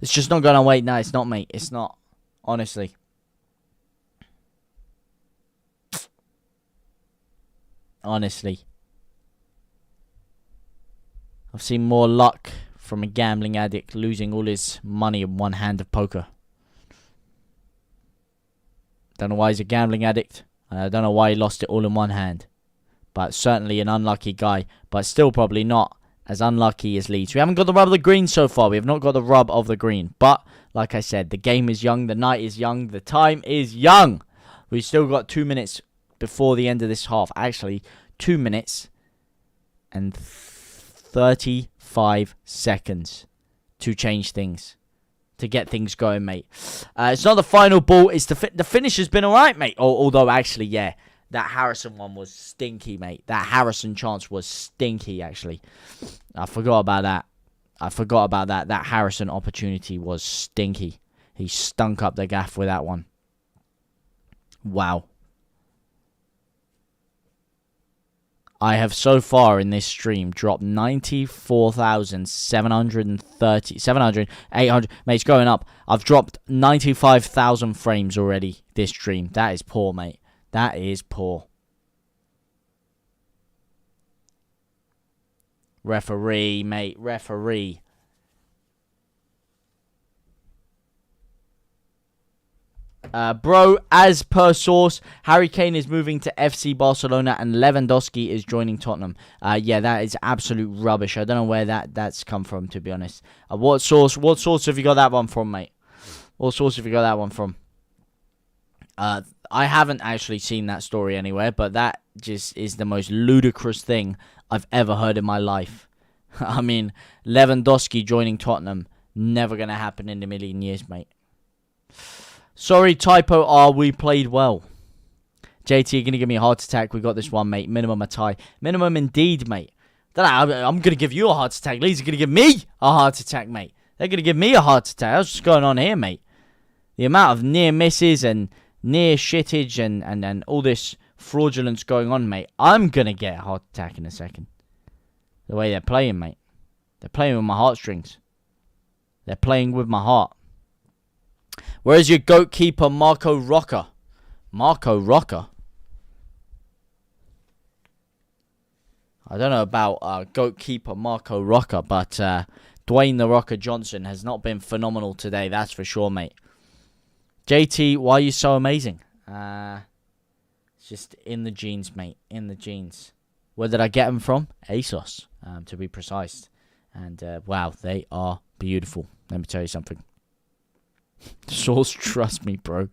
It's just not going to wait. No, it's not, mate. It's not. Honestly. Honestly. I've seen more luck from a gambling addict losing all his money in one hand of poker. Don't know why he's a gambling addict. I don't know why he lost it all in one hand. But certainly an unlucky guy. But still probably not as unlucky as Leeds. We haven't got the rub of the green so far. We have not got the rub of the green. But, like I said, the game is young. The night is young. The time is young. We've still got 2 minutes before the end of this half. Actually, 2 minutes and 35 seconds to change things. To get things going, mate. It's not the final ball. It's the finish has been alright, mate. Although, actually, yeah. That Harrison one was stinky, mate. That Harrison chance was stinky, actually. I forgot about that. That Harrison opportunity was stinky. He stunk up the gaff with that one. Wow. I have so far in this stream dropped 94,730, 800. Mate, it's going up. I've dropped 95,000 frames already this stream. That is poor, mate. That is poor. Referee, mate. Referee. Bro, as per source, Harry Kane is moving to FC Barcelona and Lewandowski is joining Tottenham. Yeah, that is absolute rubbish. I don't know where that's come from, to be honest. What source have you got that one from, mate? What source have you got that one from? I haven't actually seen that story anywhere, but that just is the most ludicrous thing I've ever heard in my life. I mean, Lewandowski joining Tottenham, never going to happen in a million years, mate. Sorry, typo R, we played well. JT, you're going to give me a heart attack. We got this one, mate. Minimum a tie. Minimum indeed, mate. I'm going to give you a heart attack. Leeds are going to give me a heart attack, mate. They're going to give me a heart attack. What's going on here, mate? The amount of near misses and near shittage and all this fraudulence going on, mate. I'm going to get a heart attack in a second. The way they're playing, mate. They're playing with my heartstrings. They're playing with my heart. Where's your GOAT keeper, Marco Rocca? Marco Rocca? I don't know about GOAT keeper Marco Rocca, but Dwayne the Rocker Johnson has not been phenomenal today, that's for sure, mate. JT, why are you so amazing? It's just in the genes, mate. In the genes. Where did I get them from? ASOS, to be precise. And, wow, they are beautiful. Let me tell you something. Source, trust me, bro.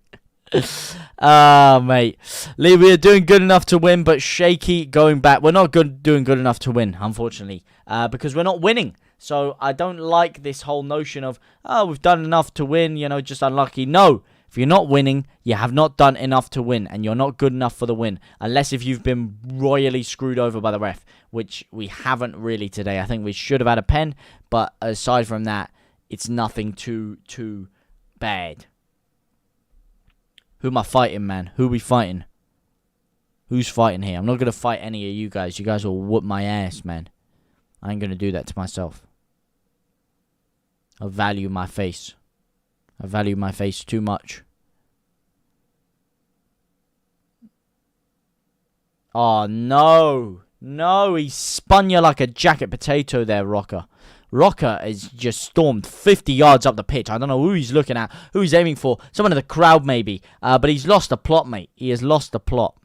Mate. Lee, we are doing good enough to win, but shaky going back. We're not doing good enough to win, unfortunately, because we're not winning. So I don't like this whole notion of, oh, we've done enough to win, you know, just unlucky. No. If you're not winning, you have not done enough to win, and you're not good enough for the win. Unless if you've been royally screwed over by the ref, which we haven't really today. I think we should have had a pen, but aside from that, it's nothing too bad. Who am I fighting, man? Who are we fighting? Who's fighting here? I'm not going to fight any of you guys. You guys will whoop my ass, man. I ain't going to do that to myself. I value my face. I value my face too much. Oh, no. No, he spun you like a jacket potato there, Rocker. Rocker has just stormed 50 yards up the pitch. I don't know who he's looking at, who he's aiming for. Someone in the crowd, maybe. But he's lost the plot, mate. He has lost the plot.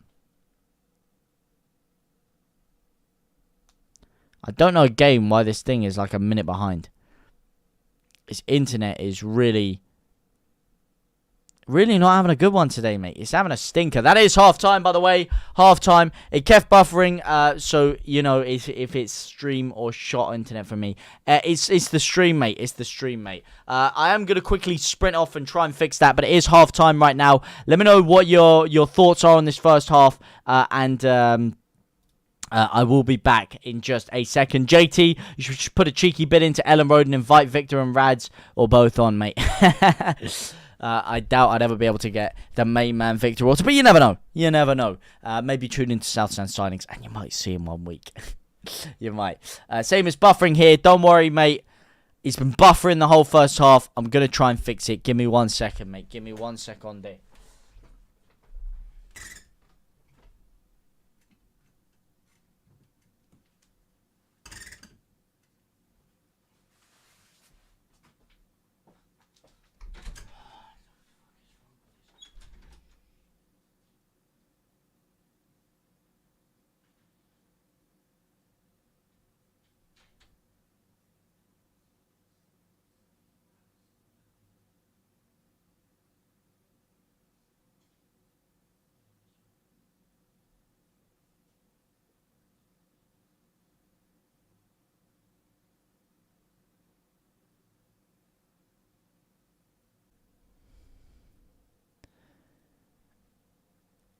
I don't know again why this thing is like a minute behind. His internet is really not having a good one today, mate. It's having a stinker. That is half-time, by the way. Half-time. It kept buffering, so, you know, if it's stream or shot internet for me. It's the stream, mate. It's the stream, mate. I am going to quickly sprint off and try and fix that, but it is half-time right now. Let me know what your thoughts are on this first half, and I will be back in just a second. JT, you should put a cheeky bit into Ellen Road and invite Victor and Rads, or both on, mate. I doubt I'd ever be able to get the main man Victor Walter, but you never know. You never know. Maybe tune into Southstand Signings, and you might see him 1 week. You might. Same as buffering here. Don't worry, mate. He's been buffering the whole first half. I'm going to try and fix it. Give me 1 second, mate. Give me 1 second there.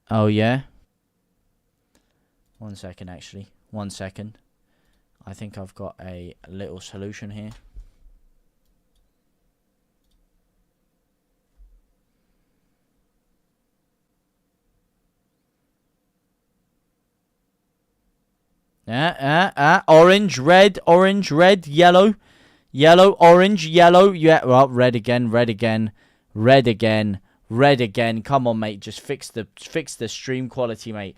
Oh, yeah? 1 second, actually. 1 second. I think I've got a little solution here. Orange, red, yellow. Yellow, orange, yellow. Yeah, well, red again, red again, red again. Red again. Come on, mate. Just fix the stream quality, mate.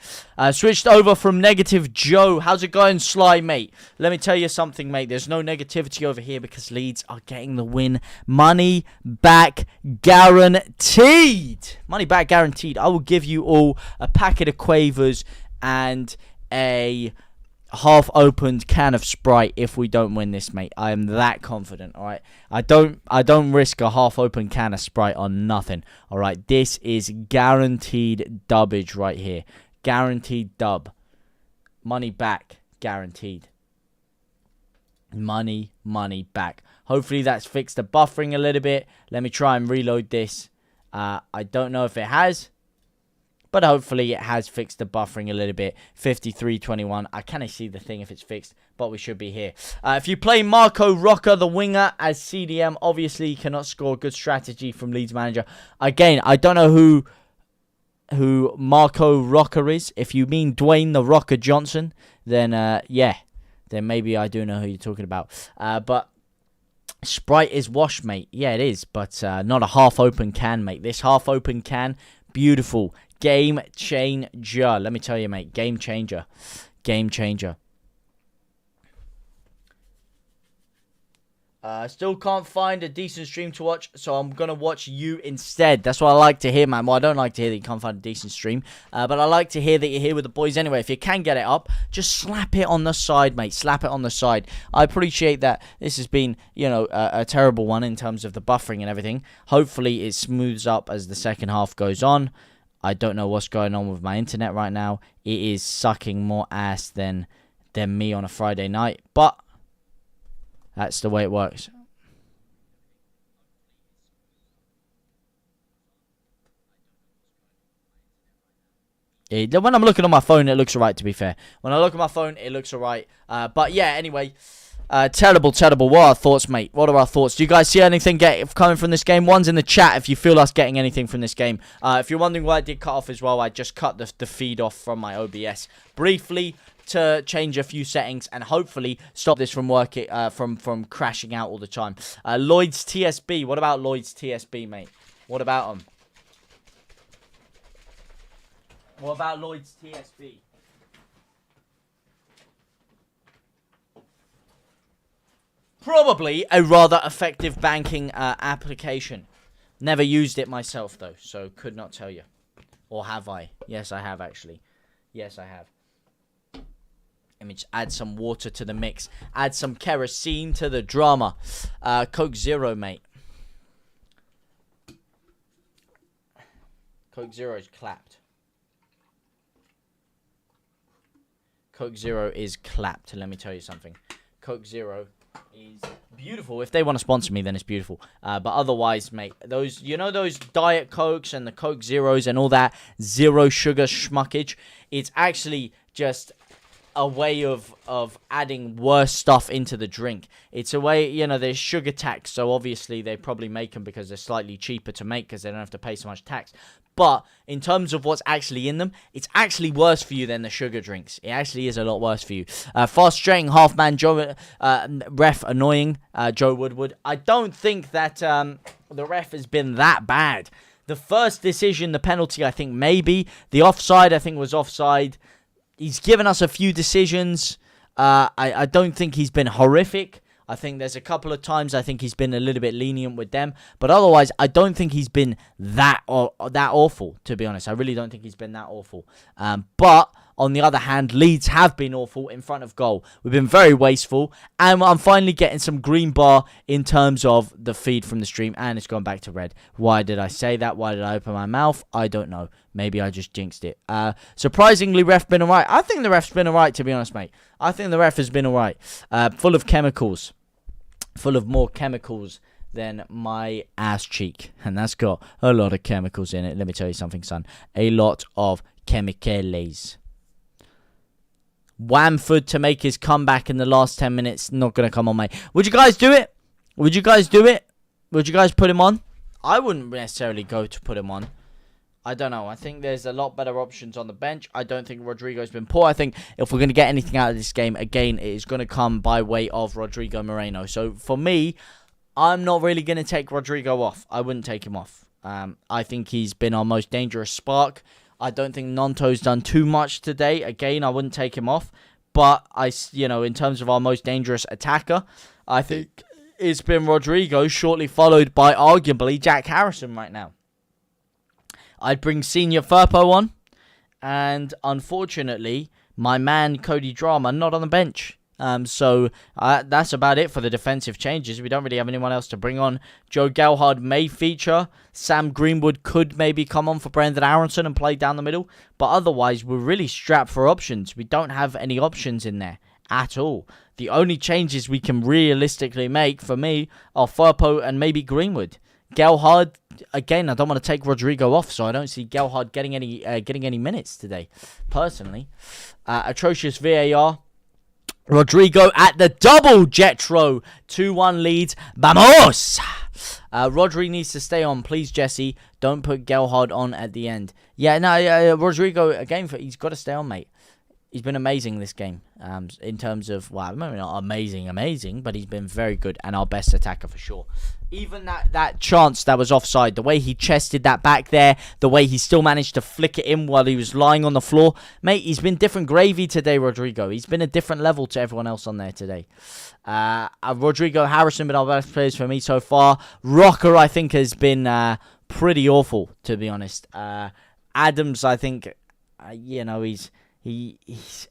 Switched over from Negative Joe. How's it going, Sly, mate? Let me tell you something, mate. There's no negativity over here because Leeds are getting the win. Money back guaranteed. Money back guaranteed. I will give you all a packet of Quavers and a half-opened can of Sprite if we don't win this, mate. I am that confident, all right? I don't risk a half-open can of Sprite on nothing, all right? This is guaranteed dubbage right here. Guaranteed dub. Money back, guaranteed. Money back. Hopefully that's fixed the buffering a little bit. Let me try and reload this. I don't know if it has, but hopefully it has fixed the buffering a little bit. 53.21. I can't see the thing if it's fixed, but we should be here. If you play Marco Rocca, the winger, as CDM, obviously you cannot score. Good strategy from Leeds manager. Again, I don't know who Marco Rocca is. If you mean Dwayne the Rocker Johnson, then yeah, then maybe I do know who you're talking about. But Sprite is washed, mate. Yeah, it is, but not a half-open can, mate. This half-open can, beautiful. Game changer. Let me tell you, mate. Game changer. Game changer. Still can't find a decent stream to watch, so I'm going to watch you instead. That's what I like to hear, man. Well, I don't like to hear that you can't find a decent stream, but I like to hear that you're here with the boys anyway. If you can get it up, just slap it on the side, mate. Slap it on the side. I appreciate that this has been, you know, a terrible one in terms of the buffering and everything. Hopefully, it smooths up as the second half goes on. I don't know what's going on with my internet right now. It is sucking more ass than me on a Friday night, but that's the way it works. When I'm looking on my phone, it looks alright, to be fair. When I look at my phone, it looks alright. But yeah, anyway. Terrible. What are our thoughts, mate? What are our thoughts? Do you guys see anything coming from this game? One's in the chat if you feel us getting anything from this game. If you're wondering why I did cut off as well, I just cut the feed off from my OBS briefly to change a few settings and hopefully stop this from working, from crashing out all the time. Lloyd's TSB. What about Lloyd's TSB, mate? What about them? What about Lloyd's TSB? Probably a rather effective banking application. Never used it myself, though, so could not tell you. Or have I? Yes, I have, actually. Yes, I have. Let me just add some water to the mix. Add some kerosene to the drama. Coke Zero, mate. Coke Zero is clapped. Coke Zero is clapped. Let me tell you something. Coke Zero is beautiful. If they want to sponsor me, then it's beautiful. But otherwise, mate, those, you know, those Diet Cokes and the Coke Zeros and all that zero sugar schmuckage, it's actually just a way of adding worse stuff into the drink. It's a way, you know, there's sugar tax, so obviously they probably make them because they're slightly cheaper to make because they don't have to pay so much tax. But in terms of what's actually in them, it's actually worse for you than the sugar drinks. It actually is a lot worse for you. Frustrating half-man Joe, ref annoying, Joe Woodward. I don't think that the ref has been that bad. The first decision, the penalty, I think maybe. The offside, I think, was offside. He's given us a few decisions. I don't think he's been horrific. I think there's a couple of times I think he's been a little bit lenient with them. But otherwise, I don't think he's been that awful, to be honest. I really don't think he's been that awful. But on the other hand, Leeds have been awful in front of goal. We've been very wasteful. And I'm finally getting some green bar in terms of the feed from the stream. And it's gone back to red. Why did I say that? Why did I open my mouth? I don't know. Maybe I just jinxed it. Surprisingly, ref been alright. I think the ref's been alright, to be honest, mate. I think the ref has been alright. Full of chemicals. Full of more chemicals than my ass cheek. And that's got a lot of chemicals in it. Let me tell you something, son. A lot of chemicals. Wamford to make his comeback in the last 10 minutes. Not going to come on, mate. Would you guys do it? Would you guys do it? Would you guys put him on? I wouldn't necessarily go to put him on. I don't know. I think there's a lot better options on the bench. I don't think Rodrigo's been poor. I think if we're going to get anything out of this game, again, it is going to come by way of Rodrigo Moreno. So for me, I'm not really going to take Rodrigo off. I wouldn't take him off. I think he's been our most dangerous spark. I don't think Nonto's done too much today. Again, I wouldn't take him off. But, in terms of our most dangerous attacker, I think it's been Rodrigo, shortly followed by arguably Jack Harrison right now. I'd bring Senior Firpo on. And unfortunately, my man Cody Drama not on the bench. So that's about it for the defensive changes. We don't really have anyone else to bring on. Joe Gelhard may feature. Sam Greenwood could maybe come on for Brendan Aronson and play down the middle. But otherwise, we're really strapped for options. We don't have any options in there at all. The only changes we can realistically make, for me, are Firpo and maybe Greenwood. Gelhard, again, I don't want to take Rodrigo off, so I don't see Gelhard getting any minutes today, personally. Atrocious VAR. Rodrigo at the double, Jetro. 2-1 leads. Vamos! Rodri needs to stay on, please, Jesse. Don't put Gelhard on at the end. Yeah, no, Rodrigo, again, he's got to stay on, mate. He's been amazing this game. In terms of, well, maybe not amazing, but he's been very good and our best attacker for sure. Even that chance that was offside, the way he chested that back there, the way he still managed to flick it in while he was lying on the floor. Mate, he's been different gravy today, Rodrigo. He's been a different level to everyone else on there today. Rodrigo, Harrison been our best players for me so far. Rocker, I think, has been pretty awful, to be honest. Adams, I think, he's...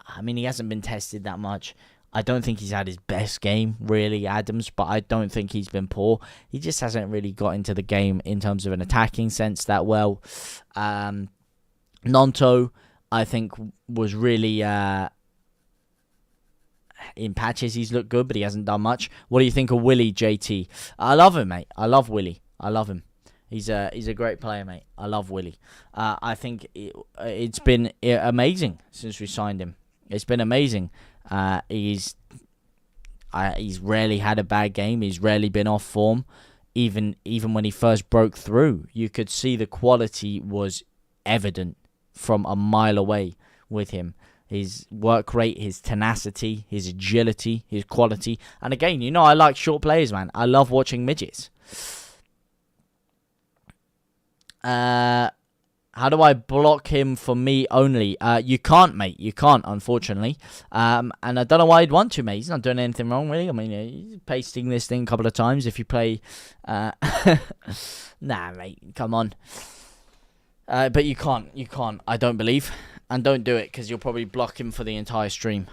I mean, he hasn't been tested that much. I don't think he's had his best game, really, Adams, but I don't think he's been poor. He just hasn't really got into the game in terms of an attacking sense that well. Nonto, I think, was really... in patches, he's looked good, but he hasn't done much. What do you think of Willie, JT? I love him, mate. I love Willie. I love him. He's a great player, mate. I love Willie. I think it's been amazing since we signed him. It's been amazing. He's rarely had a bad game. He's rarely been off form. Even when he first broke through, you could see the quality was evident from a mile away with him. His work rate, his tenacity, his agility, his quality. And again, I like short players, man. I love watching midgets. How do I block him for me only? You can't, mate. You can't, unfortunately. And I don't know why he'd want to, mate. He's not doing anything wrong, really. I mean, he's pasting this thing a couple of times if you play... nah, mate. Come on. But you can't. You can't, I don't believe. And don't do it, because you'll probably block him for the entire stream.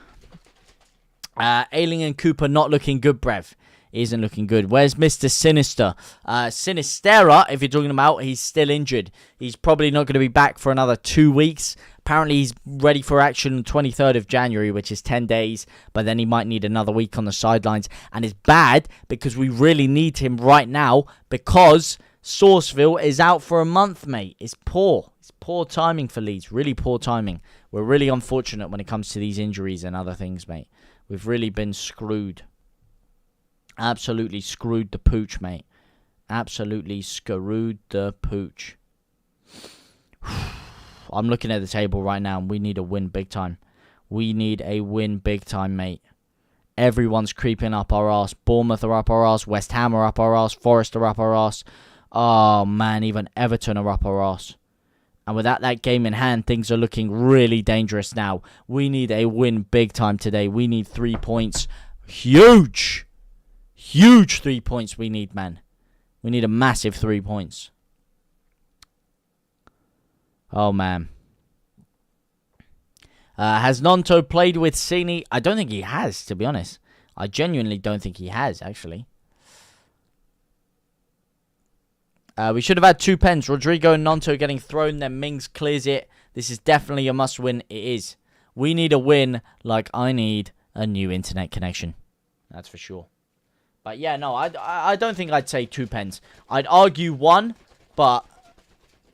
Ailing and Cooper not looking good, Brev. He isn't looking good. Where's Mr. Sinister? Sinistera, if you're talking about, he's still injured. He's probably not going to be back for another 2 weeks. Apparently, he's ready for action on the 23rd of January, which is 10 days. But then he might need another week on the sidelines. And it's bad because we really need him right now because Sourceville is out for a month, mate. It's poor. It's poor timing for Leeds. Really poor timing. We're really unfortunate when it comes to these injuries and other things, mate. We've really been screwed. Absolutely screwed the pooch, mate. Absolutely screwed the pooch. I'm looking at the table right now, and we need a win big time. We need a win big time, mate. Everyone's creeping up our arse. Bournemouth are up our arse. West Ham are up our arse. Forest are up our arse. Oh, man, even Everton are up our arse. And without that game in hand, things are looking really dangerous now. We need a win big time today. We need 3 points. Huge! Huge 3 points we need, man. We need a massive 3 points. Oh, man. Has Nonto played with Cini? I don't think he has, to be honest. I genuinely don't think he has, actually. We should have had 2 pens. Rodrigo and Nonto getting thrown. Then Mings clears it. This is definitely a must-win. It is. We need a win like I need a new internet connection. That's for sure. But yeah, no, I don't think I'd say 2 pens. I'd argue 1, but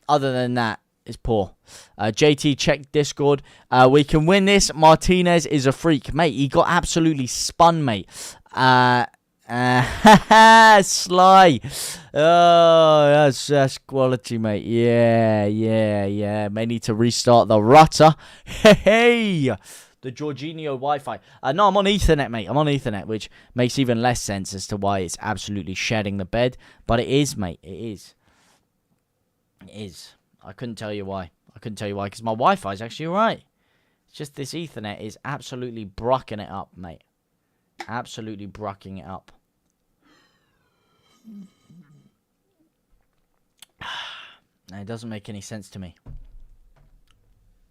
other than that, it's poor. JT, check Discord. We can win this. Martinez is a freak. Mate, he got absolutely spun, mate. Sly. Oh, that's quality, mate. Yeah. May need to restart the router. Hey. The Jorginho Wi-Fi. No, I'm on Ethernet, mate. I'm on Ethernet, which makes even less sense as to why it's absolutely shedding the bed. But it is, mate. It is. It is. I couldn't tell you why. Because my Wi-Fi is actually alright. It's just this Ethernet is absolutely brucking it up, mate. Absolutely brucking it up. It doesn't make any sense to me.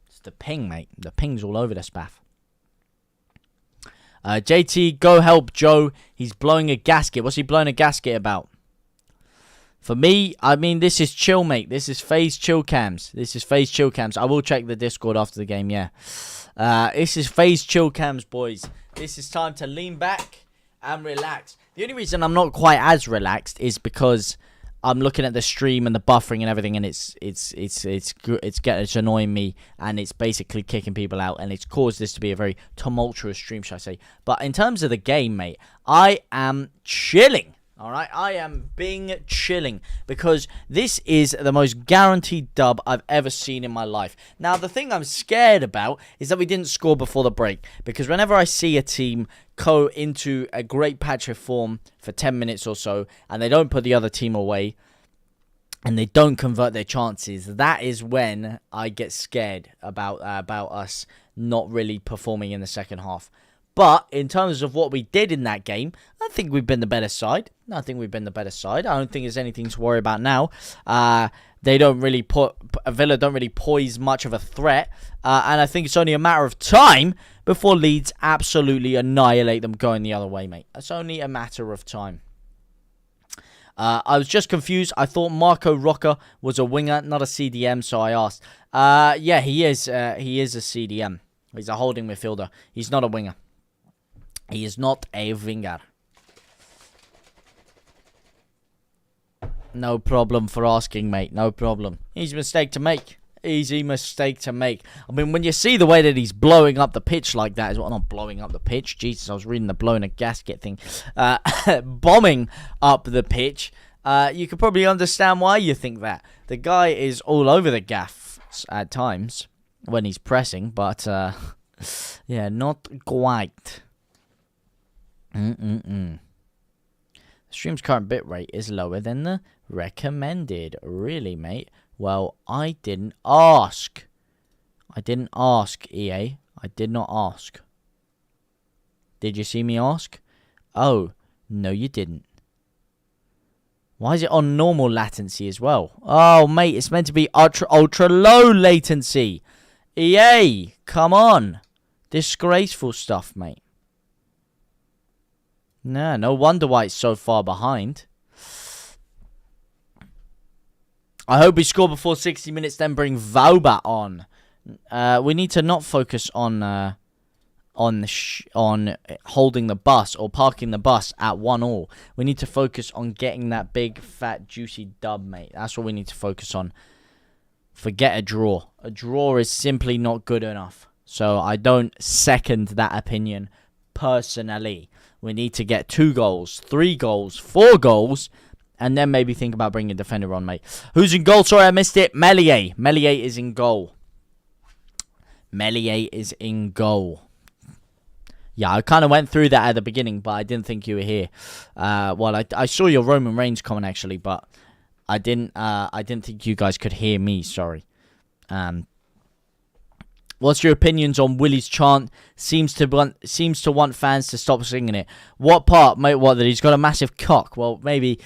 It's the ping, mate. The ping's all over the spaff. JT, go help Joe. He's blowing a gasket. What's he blowing a gasket about? For me, I mean, this is chill, mate. This is phase chill cams. I will check the Discord after the game, yeah. This is phase chill cams, boys. This is time to lean back and relax. The only reason I'm not quite as relaxed is because I'm looking at the stream and the buffering and everything, and it's annoying me, and it's basically kicking people out, and it's caused this to be a very tumultuous stream, shall I say. But in terms of the game, mate, I am chilling. All right, I am chilling because this is the most guaranteed dub I've ever seen in my life. Now, the thing I'm scared about is that we didn't score before the break, because whenever I see a team go into a great patch of form for 10 minutes or so and they don't put the other team away and they don't convert their chances, that is when I get scared about us not really performing in the second half. But in terms of what we did in that game, I think we've been the better side. I don't think there's anything to worry about now. They don't really Villa don't really pose much of a threat. And I think it's only a matter of time before Leeds absolutely annihilate them going the other way, mate. It's only a matter of time. I was just confused. I thought Marco Rocca was a winger, not a CDM, so I asked. Yeah, he is. He is a CDM. He's a holding midfielder. He's not a winger. He is not a winger. No problem for asking, mate. No problem. Easy mistake to make. Easy mistake to make. I mean, when you see the way that he's blowing up the pitch like that, is well, not blowing up the pitch. Jesus, I was reading the blowing a gasket thing. Bombing up the pitch. You could probably understand why you think that. The guy is all over the gaffs at times when he's pressing, but yeah, not quite. The stream's current bitrate is lower than the recommended. Really, mate? Well, I didn't ask. I didn't ask, EA. I did not ask. Did you see me ask? Oh, no you didn't. Why is it on normal latency as well? Oh, mate, it's meant to be ultra low latency. EA, come on. Disgraceful stuff, mate. Nah, no wonder why it's so far behind. I hope we score before 60 minutes, then bring Vauba on. We need to not focus on holding the bus or parking the bus at 1-1. We need to focus on getting that big, fat, juicy dub, mate. That's what we need to focus on. Forget a draw. A draw is simply not good enough. So I don't second that opinion personally. We need to get 2 goals, 3 goals, 4 goals, and then maybe think about bringing a defender on, mate. Who's in goal? Sorry, I missed it. Meslier. Meslier is in goal. Meslier is in goal. Yeah, I kind of went through that at the beginning, but I didn't think you were here. Well, I saw your Roman Reigns comment, actually, but I didn't think you guys could hear me, sorry. What's your opinions on Willie's chant? Seems to want fans to stop singing it. What part, mate? What, that he's got a massive cock? Well, maybe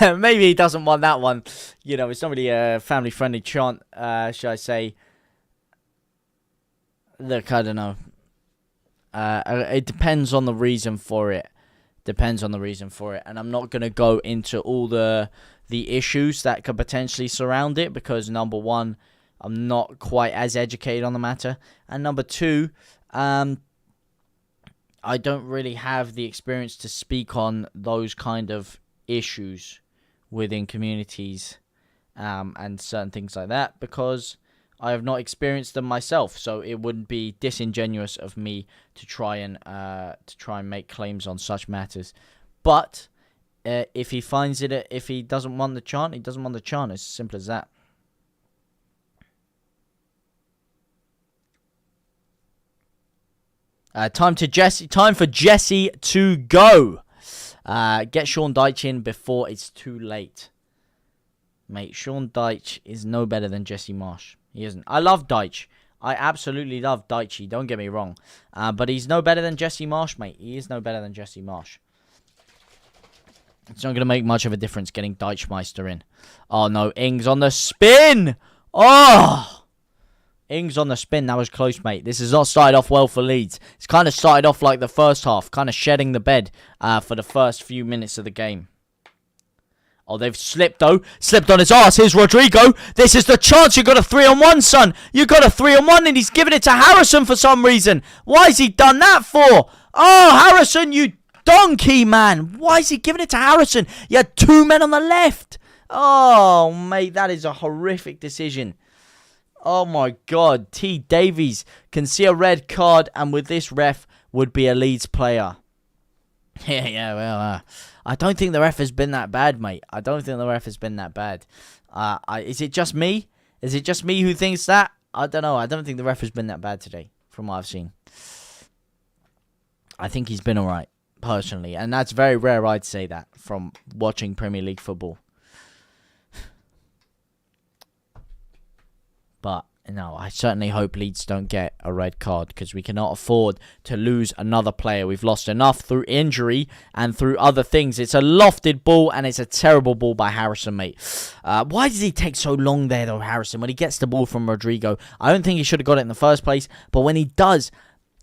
maybe he doesn't want that one. You know, it's not really a family-friendly chant, should I say. Look, I don't know. It depends on the reason for it. And I'm not going to go into all the issues that could potentially surround it, because number one, I'm not quite as educated on the matter. And number two, I don't really have the experience to speak on those kind of issues within communities and certain things like that, because I have not experienced them myself. So it wouldn't be disingenuous of me to try and make claims on such matters. But if he finds it, if he doesn't want the chant, he doesn't want the chant. It's as simple as that. Time for Jesse to go. Get Sean Dyche in before it's too late. Mate, Sean Dyche is no better than Jesse Marsh. He isn't. I love Dyche. I absolutely love Dyche. Don't get me wrong. But he's no better than Jesse Marsh, mate. He is no better than Jesse Marsh. It's not going to make much of a difference getting Dychemeister in. Oh, no. Ings on the spin. Oh! Ings on the spin. That was close, mate. This has not started off well for Leeds. It's kind of started off like the first half. Kind of shedding the bed for the first few minutes of the game. Oh, they've slipped, though. Slipped on his arse. Here's Rodrigo. This is the chance. You got a 3-on-1, son. You got a 3-on-1, and he's giving it to Harrison for some reason. Why has he done that for? Oh, Harrison, you donkey, man. Why is he giving it to Harrison? You had 2 men on the left. Oh, mate, that is a horrific decision. Oh, my God. T. Davies can see a red card, and with this ref would be a Leeds player. Yeah, well, I don't think the ref has been that bad, mate. I don't think the ref has been that bad. Is it just me? Is it just me who thinks that? I don't know. I don't think the ref has been that bad today, from what I've seen. I think he's been alright, personally. And that's very rare I'd say that from watching Premier League football. But, no, I certainly hope Leeds don't get a red card, because we cannot afford to lose another player. We've lost enough through injury and through other things. It's a lofted ball, and it's a terrible ball by Harrison, mate. Why does he take so long there, though, Harrison, when he gets the ball from Rodrigo? I don't think he should have got it in the first place, but when he does,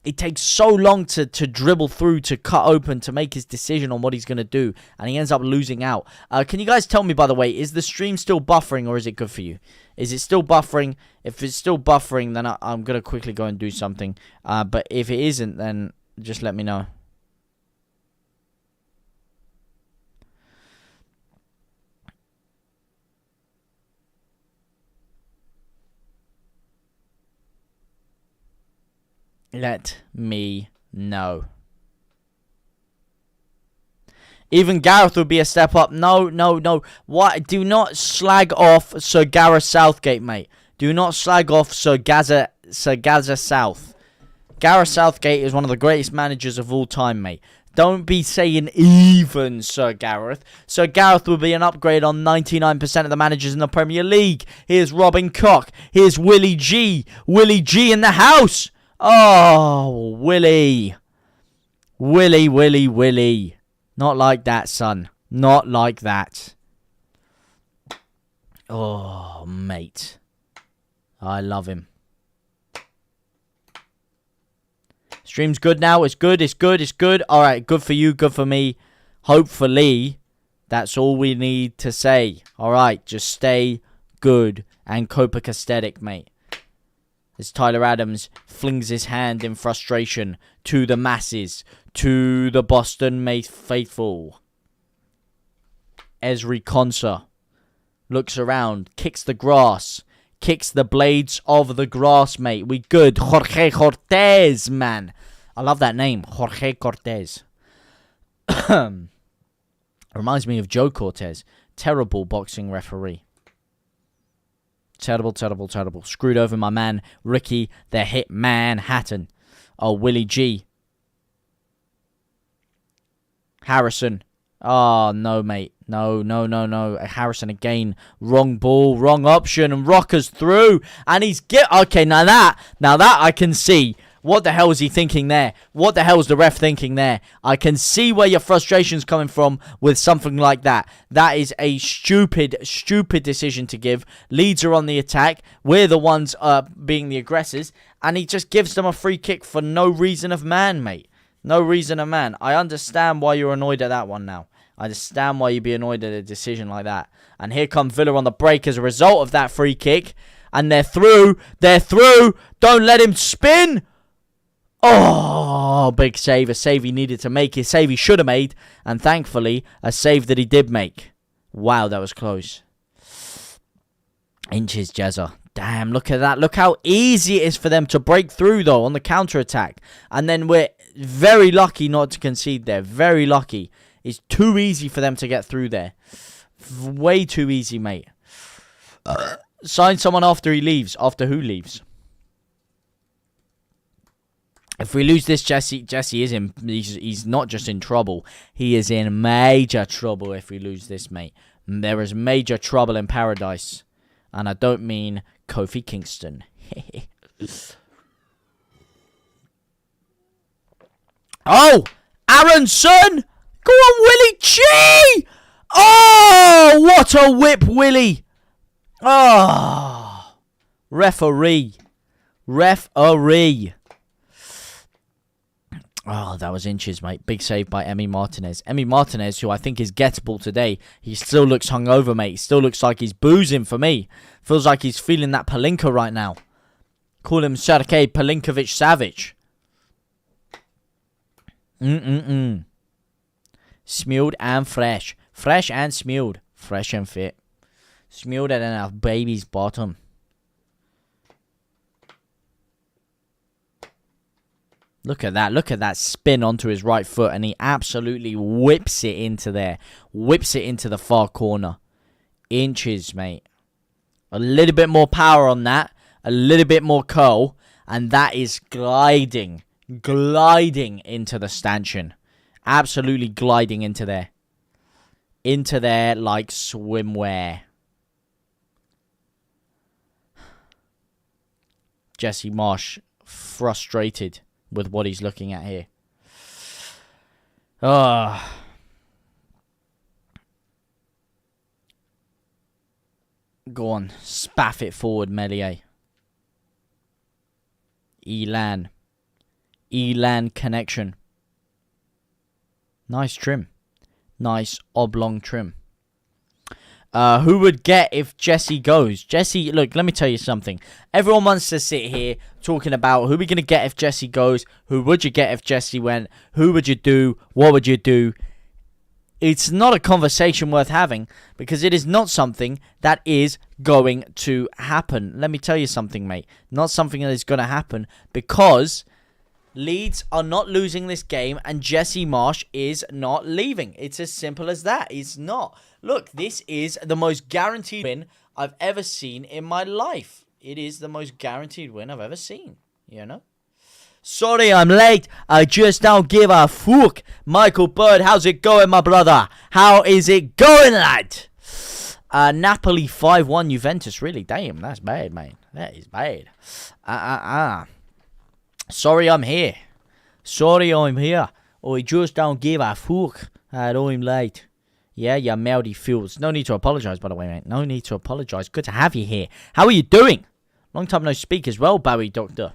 it takes so long to dribble through, to cut open, to make his decision on what he's going to do, and he ends up losing out. Can you guys tell me, by the way, is the stream still buffering, or is it good for you? Is it still buffering? If it's still buffering, then I'm going to quickly go and do something. But if it isn't, then just let me know. Let me know. Even Gareth would be a step up. No. What? Do not slag off Sir Gareth Southgate, mate. Do not slag off Sir Gaza South. Gareth Southgate is one of the greatest managers of all time, mate. Don't be saying even Sir Gareth. Sir Gareth will be an upgrade on 99% of the managers in the Premier League. Here's Robin Koch. Here's Willie G. Willie G in the house. Oh, Willie. Willie. Not like that, son. Not like that. Oh, mate. I love him. Stream's good now. It's good. Alright, good for you, good for me. Hopefully, that's all we need to say. Alright, just stay good and copacetic, mate. As Tyler Adams flings his hand in frustration to the masses, to the Boston faithful. Ezri Konsa looks around, kicks the grass, kicks the blades of the grass, mate. We good. Jorge Cortez, man. I love that name, Jorge Cortez. Reminds me of Joe Cortez. Terrible boxing referee. Terrible. Screwed over my man, Ricky the Hitman Hatton. Oh, Willie G. Harrison. Oh, no, mate. No. Harrison again. Wrong ball, wrong option, and Rocker's through. And he's okay, now that I can see. What the hell is he thinking there? What the hell is the ref thinking there? I can see where your frustration's coming from with something like that. That is a stupid decision to give. Leeds are on the attack. We're the ones being the aggressors. And he just gives them a free kick for no reason of man, mate. No reason of man. I understand why you're annoyed at that one now. I understand why you'd be annoyed at a decision like that. And here comes Villa on the break as a result of that free kick. And they're through. Don't let him spin. Oh, big save. A save he needed to make. A save he should have made. And thankfully, a save that he did make. Wow, that was close. Inches, Jezza. Damn, look at that. Look how easy it is for them to break through, though, on the counter-attack. And then we're very lucky not to concede there. Very lucky. It's too easy for them to get through there. Way too easy, mate. Sign someone after he leaves. After who leaves? If we lose this, Jesse is in. He's not just in trouble. He is in major trouble if we lose this, mate. There is major trouble in paradise. And I don't mean Kofi Kingston. Oh! Aronson! Go on, Willie G! Oh! What a whip, Willie! Oh! Referee. Oh, that was inches, mate. Big save by Emi Martinez. Emi Martinez, who I think is gettable today. He still looks hungover, mate. He still looks like he's boozing for me. Feels like he's feeling that Palinka right now. Call him Sergej Palinkovic-Savic. Smooth and fresh. Fresh and smooth. Fresh and fit. Smoother than a baby's bottom. Look at that. Look at that spin onto his right foot. And he absolutely whips it into there. Whips it into the far corner. Inches, mate. A little bit more power on that. A little bit more curl. And that is gliding. Gliding into the stanchion. Absolutely gliding into there. Into there like swimwear. Jesse Marsch frustrated with what he's looking at here. Go on, spaff it forward, Melier. Elan connection. Nice trim. Nice oblong trim. Who would get if Jesse goes? Jesse, look, let me tell you something. Everyone wants to sit here talking about who we're going to get if Jesse goes. Who would you get if Jesse went? Who would you do? What would you do? It's not a conversation worth having because it is not something that is going to happen. Let me tell you something, mate. Not something that is going to happen because Leeds are not losing this game and Jesse Marsch is not leaving. It's as simple as that. It's not. Look, this is the most guaranteed win I've ever seen in my life. It is the most guaranteed win I've ever seen, you know? Sorry I'm late. I just don't give a fuck. Michael Bird, how's it going, my brother? How is it going, lad? Napoli 5-1 Juventus. Really? Damn, that's bad, man. That is bad. Sorry I'm here. Sorry I'm here. I just don't give a fuck. I'm late. Yeah, you mouthy fools. No need to apologise, by the way, mate. No need to apologise. Good to have you here. How are you doing? Long time no speak as well, Bowie Doctor.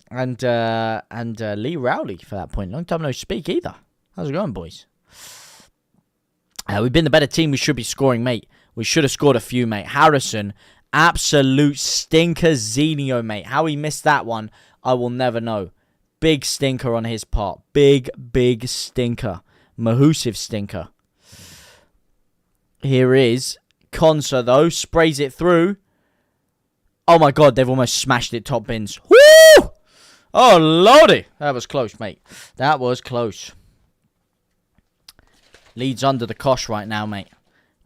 And Lee Rowley, for that point. Long time no speak either. How's it going, boys? We've been the better team. We should be scoring, mate. We should have scored a few, mate. Harrison, absolute stinker. Zenio, mate. How he missed that one, I will never know. Big stinker on his part. Big stinker. Mahusive stinker. Here is Konsa, though. Sprays it through. Oh, my God. They've almost smashed it top bins. Woo! Oh, lordy. That was close, mate. That was close. Leeds under the cosh right now, mate.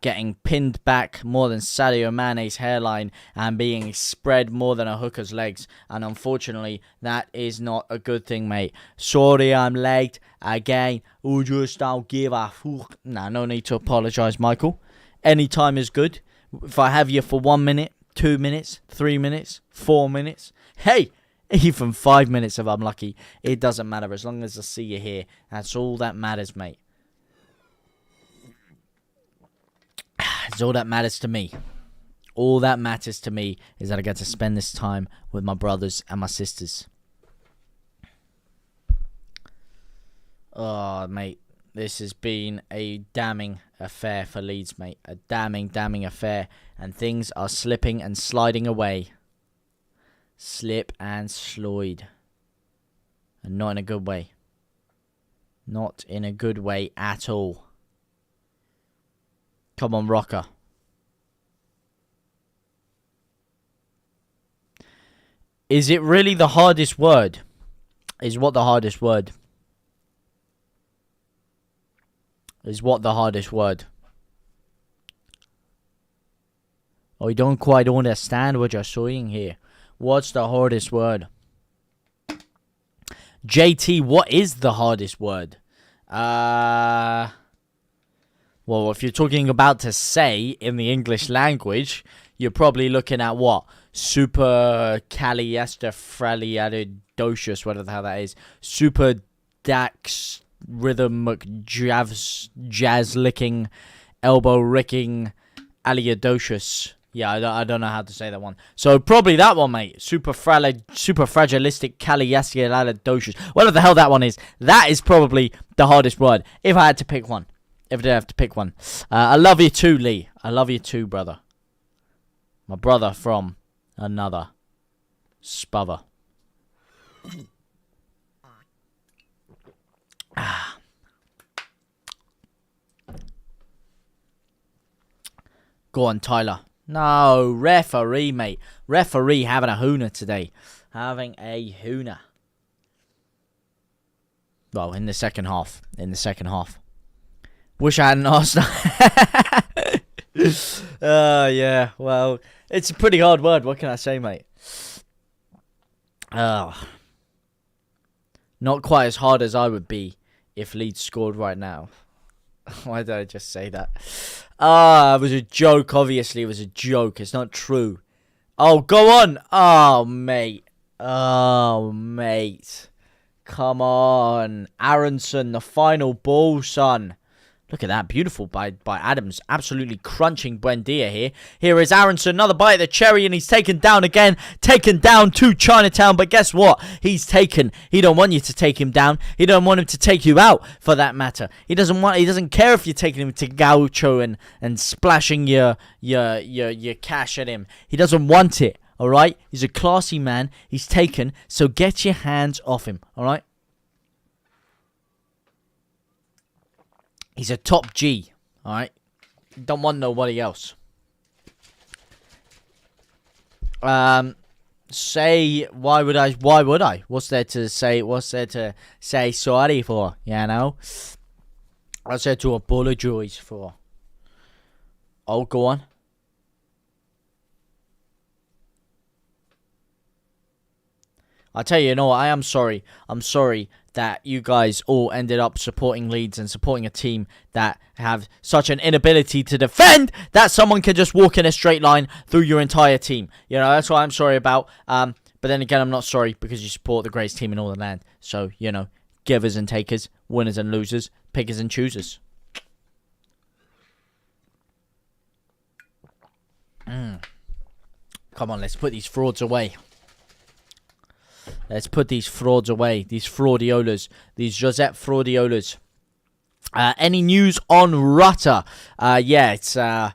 Getting pinned back more than Sadio Mane's hairline and being spread more than a hooker's legs. And unfortunately, that is not a good thing, mate. Sorry I'm late again. I just don't give a fuck. Nah, no need to apologise, Michael. Any time is good. If I have you for 1 minute, 2 minutes, 3 minutes, 4 minutes. Hey, even 5 minutes if I'm lucky. It doesn't matter as long as I see you here. That's all that matters, mate. It's all that matters to me. All that matters to me is that I get to spend this time with my brothers and my sisters. Oh, mate. This has been a damning affair for Leeds, mate. A damning affair. And things are slipping and sliding away. Slip and slide. And not in a good way. Not in a good way at all. Come on, Rocker. Is it really the hardest word? Is what the hardest word? Is what the hardest word? I don't quite understand what you're saying here. What's the hardest word? JT, what is the hardest word? Well, if you're talking about to say in the English language, you're probably looking at what? Supercalifragilisticexpialidocious, whatever the hell that is. Super dax rhythmic jazz licking, elbow ricking, aliadocious. Yeah, I don't know how to say that one. So probably that one, mate. Superfragilistic caliascialidocious. Whatever the hell that one is. That is probably the hardest word. If I had to pick one. If I did have to pick one. I love you too, Lee. I love you too, brother. My brother from another spother. Go on, Tyler. No, referee, mate. Referee having a hooner today. Having a hooner. Well, in the second half. Wish I hadn't Arsenal. Yeah. Well, it's a pretty hard word. What can I say, mate? Not quite as hard as I would be if Leeds scored right now. Why did I just say that? It was a joke. Obviously, it was a joke. It's not true. Oh, go on. Oh, mate. Come on. Aronson, the final ball, son. Look at that. Beautiful by Adams. Absolutely crunching Buendia here. Here is Aronson. Another bite of the cherry, and he's taken down again. Taken down to Chinatown. But guess what? He's taken. He don't want you to take him down. He don't want him to take you out, for that matter. He doesn't care if you're taking him to Gaucho and splashing your cash at him. He doesn't want it. Alright? He's a classy man. He's taken. So get your hands off him. Alright? He's a top G, alright? Don't want nobody else. Say, why would I? What's there to say sorry for, you know? What's there to apologize for? Oh, go on. I tell you, you know what? I am sorry. I'm sorry that you guys all ended up supporting Leeds and supporting a team that have such an inability to defend that someone can just walk in a straight line through your entire team. You know, that's what I'm sorry about. But then again, I'm not sorry because you support the greatest team in all the land. So, you know, givers and takers, winners and losers, pickers and choosers. Come on, let's put these frauds away. Let's put these frauds away. These fraudiolas. These Josette fraudiolas. Any news on Rutter? Yeah, it's... I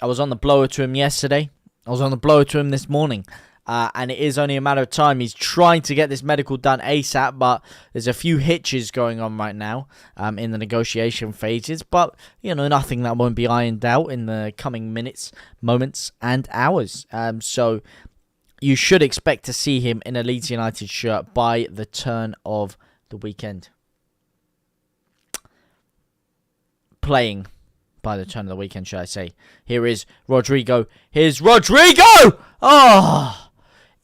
was on the blower to him yesterday. I was on the blower to him this morning. And it is only a matter of time. He's trying to get this medical done ASAP, but there's a few hitches going on right now in the negotiation phases. But, you know, nothing that won't be ironed out in the coming minutes, moments, and hours. So... you should expect to see him in a Leeds United shirt by the turn of the weekend. Playing by the turn of the weekend, should I say. Here is Rodrigo. Here's Rodrigo! Oh!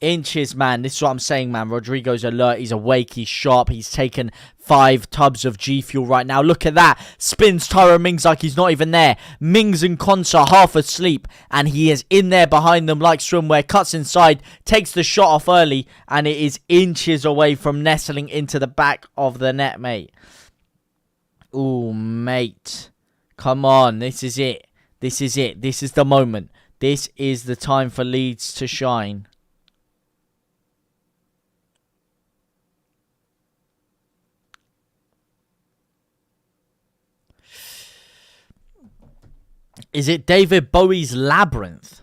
Inches, man. This is what I'm saying, man. Rodrigo's alert. He's awake. He's sharp. He's taken 5 tubs of G Fuel right now. Look at that. Spins Tyrone Mings like he's not even there. Mings and Konsa half asleep. And he is in there behind them like swimwear. Cuts inside. Takes the shot off early. And it is inches away from nestling into the back of the net, mate. Ooh, mate. Come on. This is it. This is it. This is the moment. This is the time for Leeds to shine. Is it David Bowie's Labyrinth?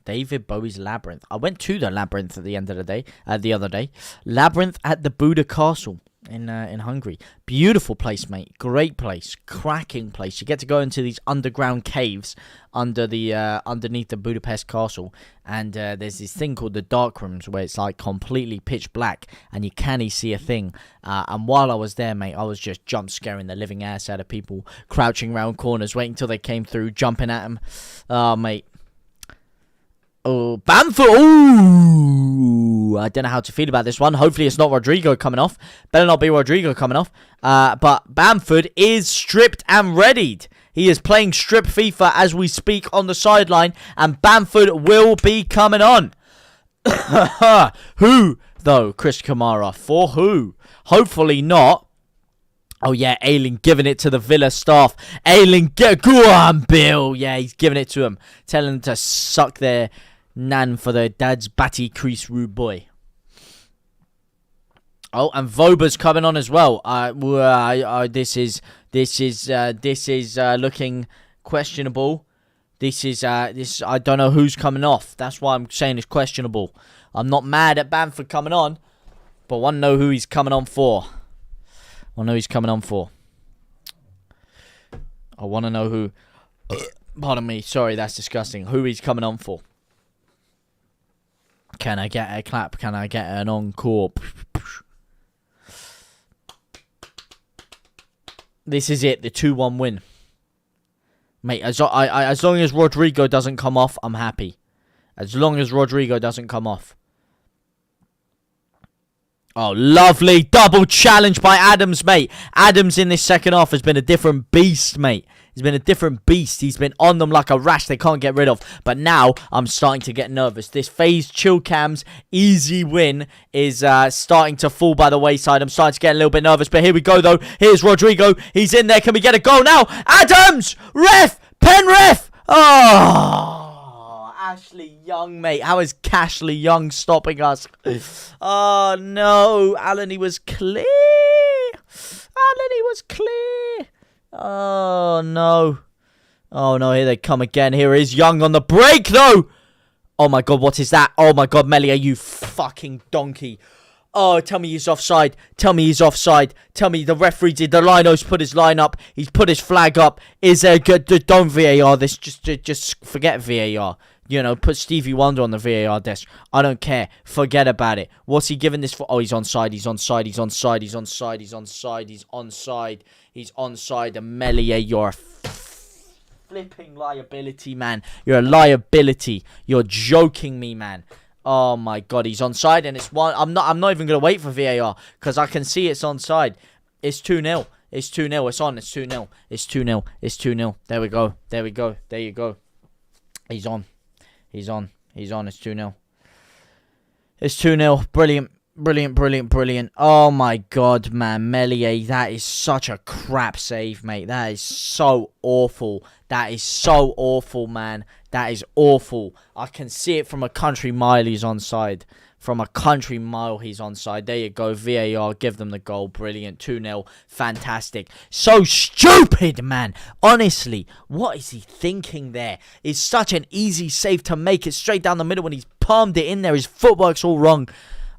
David Bowie's Labyrinth. I went to the Labyrinth at the end of the day, the other day. Labyrinth at the Buda Castle in Hungary. Beautiful place, mate. Great place. Cracking place. You get to go into these underground caves underneath the Budapest Castle, and there's this thing called the dark rooms where it's like completely pitch black and you can't see a thing. And while I was there, mate, I was just jump scaring the living ass out of people, crouching around corners, waiting till they came through, jumping at them. Oh, mate. Oh, Bamford. Ooh, I don't know how to feel about this one. Hopefully it's not Rodrigo coming off. Better not be Rodrigo coming off. But Bamford is stripped and readied. He is playing strip FIFA as we speak on the sideline. And Bamford will be coming on. Who, though, Chris Kamara? For who? Hopefully not. Oh, yeah, Ayling giving it to the Villa staff. Ayling, go on, Bill. Yeah, he's giving it to them. Telling them to suck their nan for their dad's batty crease rude boy. Oh, and Voba's coming on as well. This is looking questionable. This I don't know who's coming off. That's why I'm saying it's questionable. I'm not mad at Bamford coming on, but I want to know who he's coming on for. I know he's coming on for. I want to know who. Pardon me. Sorry, that's disgusting. Who he's coming on for. Can I get a clap? Can I get an encore? This is it, the 2-1 win. Mate, as long as Rodrigo doesn't come off, I'm happy. As long as Rodrigo doesn't come off. Oh, lovely. Double challenge by Adams, mate. Adams in this second half has been a different beast, mate. He's been a different beast. He's been on them like a rash they can't get rid of. But now I'm starting to get nervous. This phase chill cams easy win is starting to fall by the wayside. I'm starting to get a little bit nervous. But here we go, though. Here's Rodrigo. He's in there. Can we get a goal now? Adams! Ref! Pen ref! Oh, Ashley Young, mate. How is Cashley Young stopping us? Oh, no. Alan, he was clear. Alan, he was clear. Oh, no. Oh, no. Here they come again. Here is Young on the break, though. Oh, my God. What is that? Oh, my God. Melia, you fucking donkey. Oh, tell me he's offside. Tell me he's offside. Tell me the referee did. The Lino's put his line up. He's put his flag up. Is there good? Don't VAR this. Just forget VAR. You know, put Stevie Wonder on the VAR desk. I don't care. Forget about it. What's he giving this for? Oh, he's onside. He's onside. He's onside. He's onside. He's onside. He's onside. He's onside. And Melia, you're a flipping liability, man. You're a liability. You're joking me, man. Oh my God, he's onside, and it's one. I'm not even gonna wait for VAR because I can see it's onside. It's 2-0. It's 2-0. It's on. It's 2-0. It's 2-0. It's 2-0. There we go. There we go. There you go. He's on. He's on. He's on. It's 2-0. It's 2-0. Brilliant. Brilliant, brilliant, brilliant. Oh my God, man. Melier, that is such a crap save, mate. That is so awful. That is so awful, man. That is awful. I can see it from a country mile he's onside. From a country mile he's onside. There you go. VAR, give them the goal. Brilliant. 2-0. Fantastic. So stupid, man. Honestly, what is he thinking there? It's such an easy save to make it straight down the middle when he's palmed it in there. His footwork's all wrong.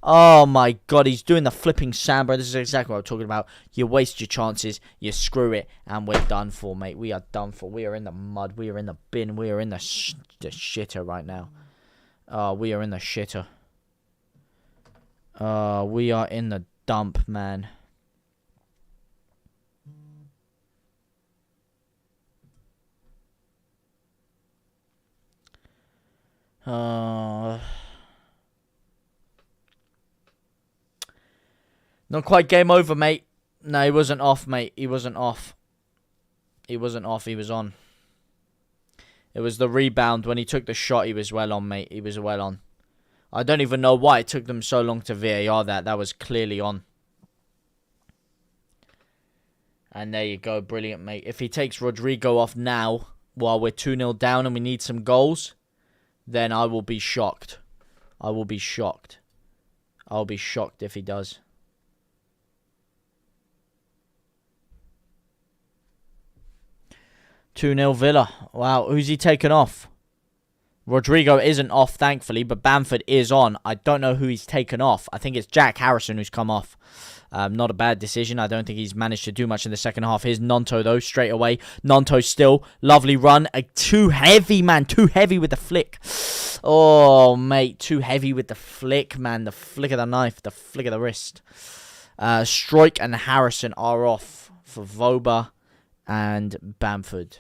Oh my God, he's doing the flipping samba. This is exactly what I'm talking about. You waste your chances, you screw it, and we're done for, mate. We are done for. We are in the mud. We are in the bin. We are in the shitter right now. We are in the shitter. We are in the dump, man. Not quite game over, mate. No, he wasn't off, mate. He wasn't off. He wasn't off. He was on. It was the rebound. When he took the shot, he was well on, mate. He was well on. I don't even know why it took them so long to VAR that. That was clearly on. And there you go. Brilliant, mate. If he takes Rodrigo off now, while we're 2-0 down and we need some goals, then I will be shocked. I will be shocked. I'll be shocked if he does. 2-0 Villa. Wow, who's he taken off? Rodrigo isn't off, thankfully, but Bamford is on. I don't know who he's taken off. I think it's Jack Harrison who's come off. Not a bad decision. I don't think he's managed to do much in the second half. Here's Nonto, though, straight away. Nonto still. Lovely run. Too heavy, man. Too heavy with the flick. Oh, mate. Too heavy with the flick, man. The flick of the knife. The flick of the wrist. Stroik and Harrison are off for Voba and Bamford.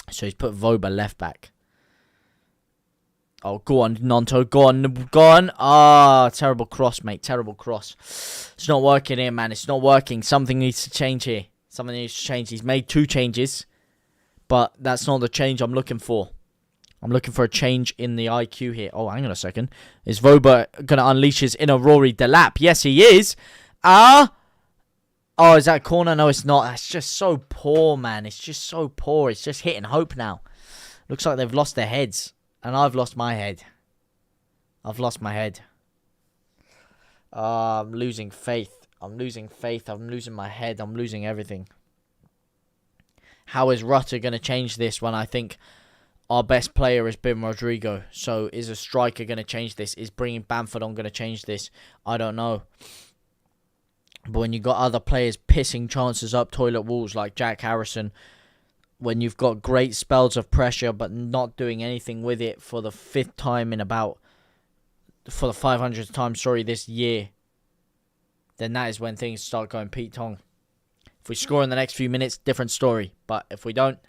So he's put Voba left back. Oh, go on, Nonto. Go on. Go on. Ah, terrible cross, mate. Terrible cross. It's not working here, man. It's not working. Something needs to change here. Something needs to change. He's made 2 changes. But that's not the change I'm looking for. I'm looking for a change in the IQ here. Oh, hang on a second. Is Voba going to unleash his inner Rory Delap? Yes, he is. Oh, is that a corner? No, it's not. That's just so poor, man. It's just so poor. It's just hitting hope now. Looks like they've lost their heads. And I've lost my head. I've lost my head. I'm losing faith. I'm losing faith. I'm losing my head. I'm losing everything. How is Rutter going to change this when I think our best player has been Rodrigo? So is a striker going to change this? Is bringing Bamford on going to change this? I don't know. But when you've got other players pissing chances up toilet walls like Jack Harrison, when you've got great spells of pressure but not doing anything with it for the 500th time this year, then that is when things start going Pete Tong. If we score in the next few minutes, different story. But if we don't,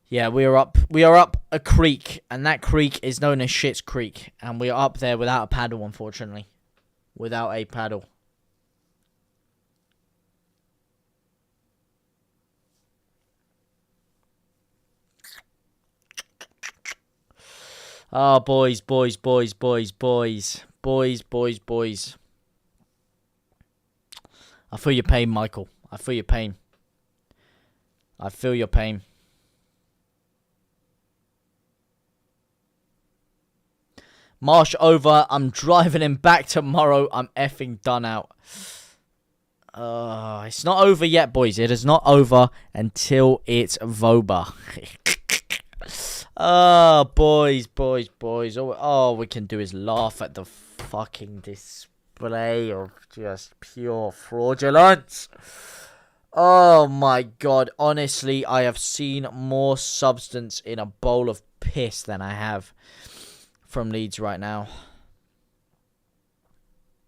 yeah, we are up. We are up a creek, and that creek is known as Shit's Creek, and we are up there without a paddle, unfortunately, without a paddle. Oh, boys. I feel your pain, Michael. I feel your pain. I feel your pain. Marsh over. I'm driving him back tomorrow. I'm effing done out. It's not over yet, boys. It is not over until it's Voba. Boys. All we can do is laugh at the fucking display of just pure fraudulence. Oh my god. Honestly, I have seen more substance in a bowl of piss than I have from Leeds right now.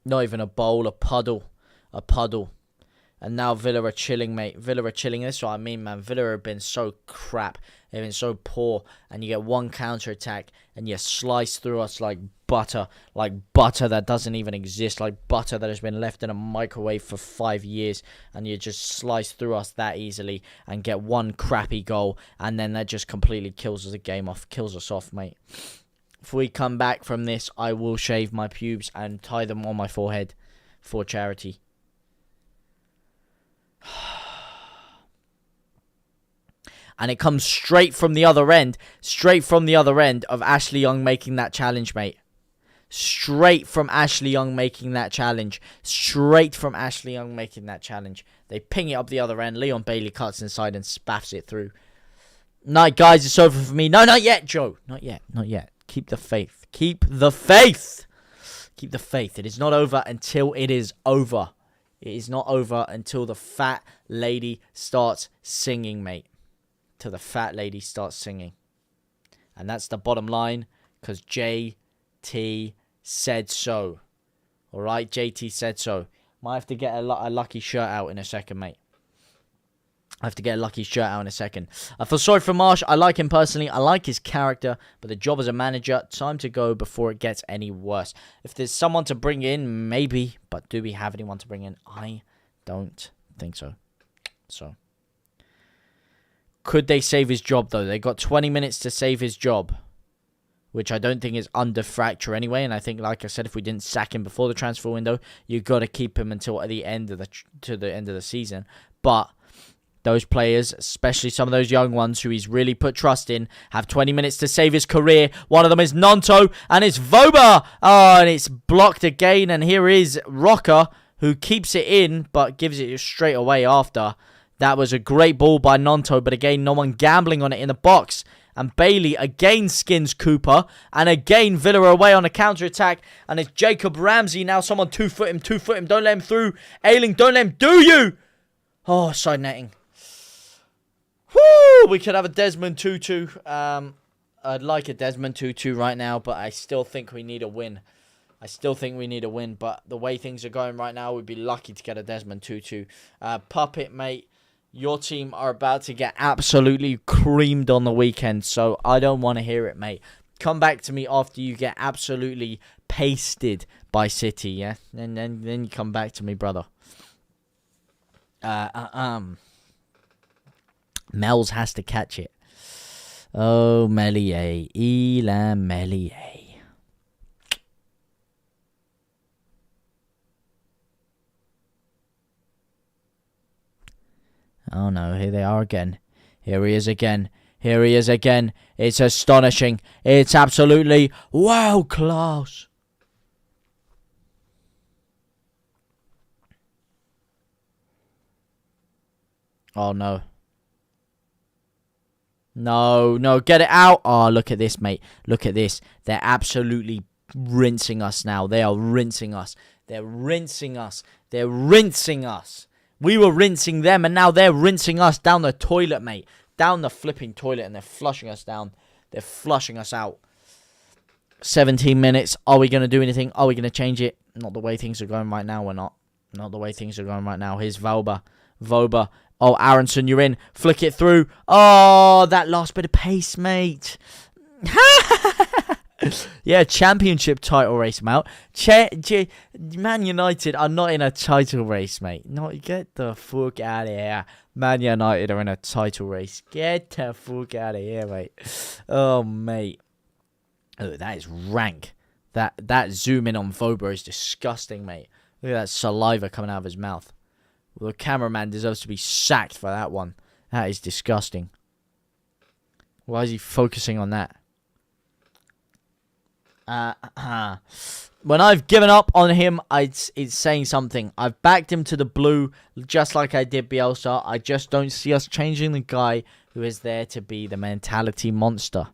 Not even a bowl, a puddle. And now Villa are chilling, mate. Villa are chilling. That's what I mean, man. Villa have been so crap. They've been so poor. And you get one counter-attack and you slice through us like butter. Like butter that doesn't even exist. Like butter that has been left in a microwave for 5 years. And you just slice through us that easily and get one crappy goal. And then that just completely kills the game off. Kills us off, mate. If we come back from this, I will shave my pubes and tie them on my forehead for charity. And it comes straight from the other end. Straight from the other end of Ashley Young making that challenge, mate. Straight from Ashley Young making that challenge. Straight from Ashley Young making that challenge. They ping it up the other end. Leon Bailey cuts inside and spaffs it through. Night, guys. It's over for me. No, not yet, Joe. Not yet. Not yet. Keep the faith. Keep the faith. Keep the faith. It is not over until it is over. It is not over until the fat lady starts singing, mate. Till the fat lady starts singing. And that's the bottom line, because JT said so. Alright, JT said so. Might have to get a lucky shirt out in a second, mate. I have to get a lucky shirt out in a second. I feel sorry for Marsh. I like him personally. I like his character. But the job as a manager, time to go before it gets any worse. If there's someone to bring in, maybe. But do we have anyone to bring in? I don't think so. So, could they save his job, though? They got 20 minutes to save his job, which I don't think is under fracture anyway. And I think, like I said, if we didn't sack him before the transfer window, you've got to keep him until the end of the season. But those players, especially some of those young ones who he's really put trust in, have 20 minutes to save his career. One of them is Nonto, and it's Voba. Oh, and it's blocked again. And here is Rocker, who keeps it in, but gives it straight away after. That was a great ball by Nonto, but again, no one gambling on it in the box. And Bailey again skins Cooper. And again, Villa are away on a counter-attack. And it's Jacob Ramsey. Now someone two-foot him. Don't let him through. Ailing, don't let him do you. Oh, side netting. Woo! We could have a Desmond Tutu. I'd like a Desmond Tutu right now, but I still think we need a win. But the way things are going right now, we'd be lucky to get a Desmond Tutu. Puppet, mate, your team are about to get absolutely creamed on the weekend, so I don't want to hear it, mate. Come back to me after you get absolutely pasted by City, yeah? And then you come back to me, brother. Mel's has to catch it. Oh, Melier. Elam Melier. Oh no, here they are again. Here he is again. It's astonishing. It's absolutely world class. Oh no. No, get it out. Oh, look at this, mate. Look at this. They're absolutely rinsing us now. They are rinsing us. They're rinsing us. We were rinsing them, and now they're rinsing us down the toilet, mate. Down the flipping toilet, and they're flushing us down. They're flushing us out. 17 minutes. Are we going to do anything? Are we going to change it? Not the way things are going right now, we're not. Not the way things are going right now. Here's Voba. Oh, Aronson, you're in. Flick it through. Oh, that last bit of pace, mate. Yeah, championship title race, Mount. Man United are not in a title race, mate. Get the fuck out of here. Man United are in a title race. Get the fuck out of here, mate. Oh, mate. Oh, that is rank. That zoom in on Voba is disgusting, mate. Look at that saliva coming out of his mouth. Well, the cameraman deserves to be sacked for that one. That is disgusting. Why is he focusing on that? When I've given up on him, it's saying something. I've backed him to the blue, just like I did Bielsa. I just don't see us changing the guy who is there to be the mentality monster.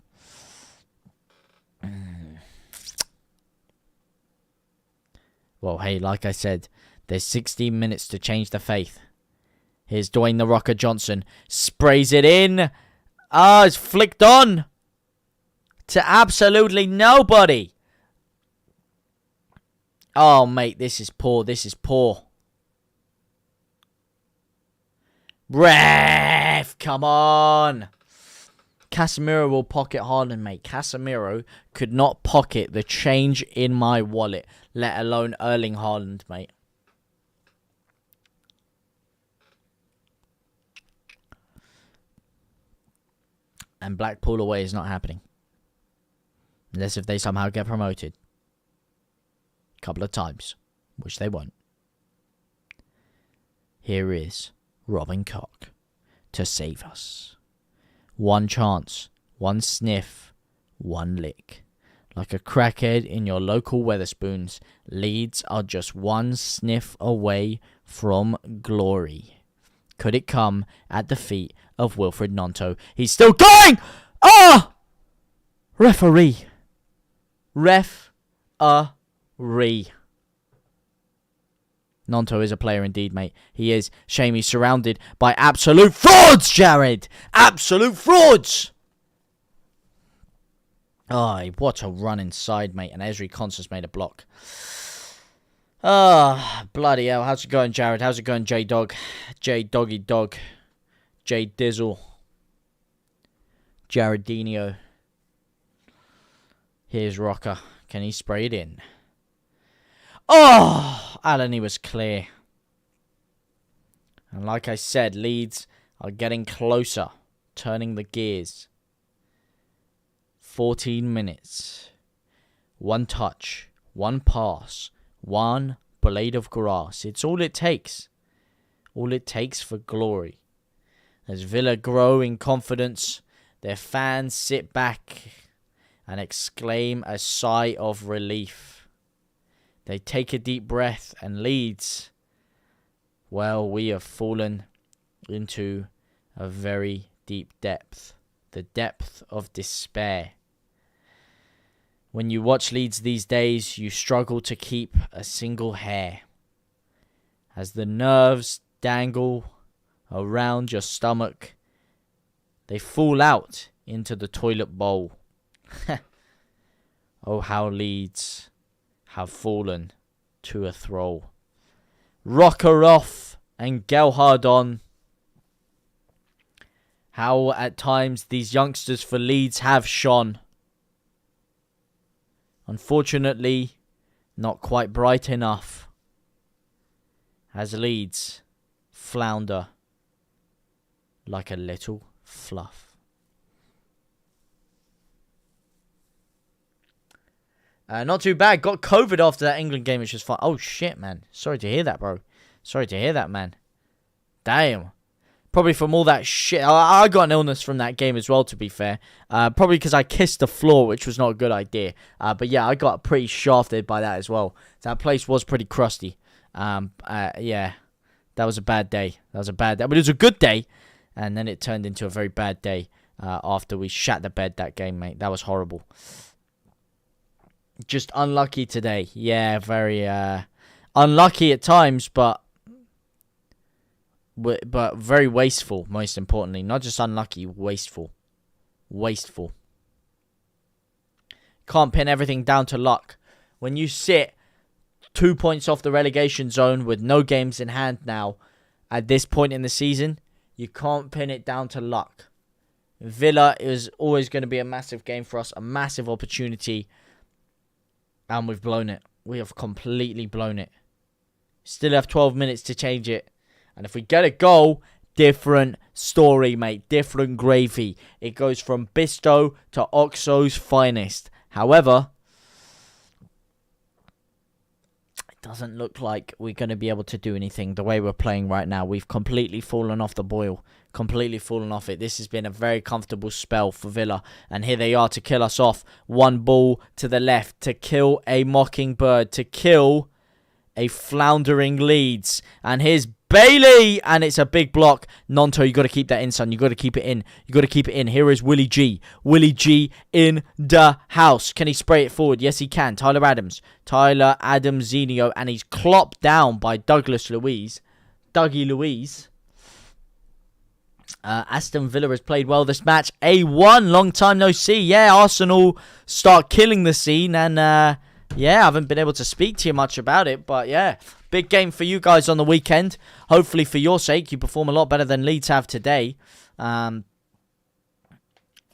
Well, hey, like I said, there's 16 minutes to change the faith. Here's Dwayne the Rocker Johnson. Sprays it in. Ah, it's flicked on. To absolutely nobody. Oh, mate, this is poor. This is poor. Ref, come on. Casemiro will pocket Haaland, mate. Casemiro could not pocket the change in my wallet, let alone Erling Haaland, mate. And Blackpool away is not happening. Unless if they somehow get promoted. A couple of times. Which they won't. Here is Robin Koch to save us. One chance, one sniff, one lick. Like a crackhead in your local Wetherspoons, Leeds are just one sniff away from glory. Could it come at the feet of Wilfred Gnonto? He's still going! Ah! Referee. Gnonto is a player indeed, mate. He is. Shame he's surrounded by absolute frauds, Jared! Absolute frauds! Oh, what a run inside, mate. And Ezri Constance made a block. Ah, bloody hell. How's it going, Jared? How's it going, J-Dog? J-Doggy Dog. J-Dizzle. Jaredinho. Here's Rocker. Can he spray it in? Oh, Alan, he was clear. And like I said, Leeds are getting closer. Turning the gears. 14 minutes. One touch. One pass. One blade of grass. It's all it takes. All it takes for glory. As Villa grow in confidence, their fans sit back and exclaim a sigh of relief. They take a deep breath, and Leeds, well, we have fallen into a very deep depth. The depth of despair. When you watch Leeds these days, you struggle to keep a single hair. As the nerves dangle around your stomach, they fall out into the toilet bowl. Oh, how Leeds have fallen to a thrall. Rocker off and Gelhard on. How at times these youngsters for Leeds have shone. Unfortunately, not quite bright enough. As Leeds flounder like a little fluff. Not too bad. Got COVID after that England game, which was fun. Oh, shit, man. Sorry to hear that, bro. Sorry to hear that, man. Damn. Probably from all that shit. I got an illness from that game as well, to be fair. Probably because I kissed the floor, which was not a good idea. But yeah, I got pretty shafted by that as well. That place was pretty crusty. Yeah. That was a bad day. But it was a good day. And then it turned into a very bad day after we shat the bed that game, mate. That was horrible. Just unlucky today. Yeah, very unlucky at times, but very wasteful, most importantly. Not just unlucky, wasteful. Wasteful. Can't pin everything down to luck. When you sit 2 points off the relegation zone with no games in hand now. At this point in the season, you can't pin it down to luck. Villa is always going to be a massive game for us, a massive opportunity. And we've blown it. We have completely blown it. Still have 12 minutes to change it. And if we get a goal, different story, mate. Different gravy. It goes from Bisto to Oxo's finest. However, it doesn't look like we're going to be able to do anything the way we're playing right now. We've completely fallen off the boil. Completely fallen off it. This has been a very comfortable spell for Villa. And here they are to kill us off. One ball to the left to kill a Mockingbird. To kill a floundering Leeds. And here's Bailey. And it's a big block. Nonto, you got to keep that in, son. You got to keep it in. You got to keep it in. Here is Willie G. Willie G in the house. Can he spray it forward? Yes, he can. Tyler Adams. Tyler Adams-Zinho. And he's clopped down by Douglas Luiz. Dougie Luiz. Aston Villa has played well this match. A1, long time no see. Yeah, Arsenal start killing the scene. And, yeah, I haven't been able to speak to you much about it. But, yeah, big game for you guys on the weekend. Hopefully, for your sake, you perform a lot better than Leeds have today. What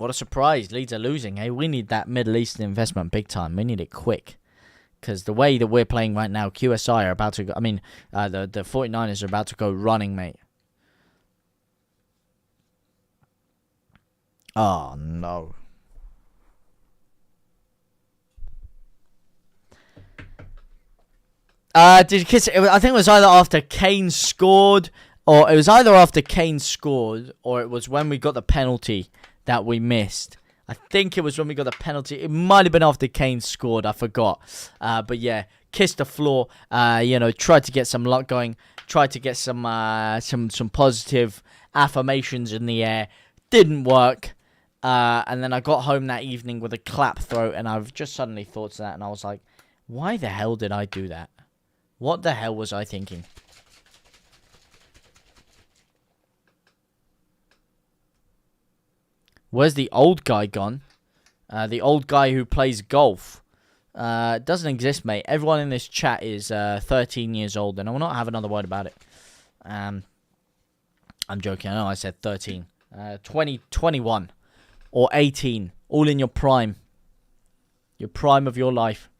a surprise. Leeds are losing. Hey, we need that Middle Eastern investment big time. We need it quick. Because the way that we're playing right now, QSI are about to go. I mean, the 49ers are about to go running, mate. Oh, no. Did you kiss it? I think it was either after Kane scored, or it was either after Kane scored, or it was when we got the penalty that we missed. I think it was when we got the penalty. It might have been after Kane scored. I forgot. But yeah, kissed the floor. You know, tried to get some luck going. Tried to get some positive affirmations in the air. Didn't work. And then I got home that evening with a clap throat, and I've just suddenly thought to that, and I was like, why the hell did I do that? What the hell was I thinking? Where's the old guy gone? The old guy who plays golf. Doesn't exist, mate. Everyone in this chat is 13 years old, and I will not have another word about it. I'm joking. I know I said 13. 20, 21. Or 18. All in your prime. Your prime of your life.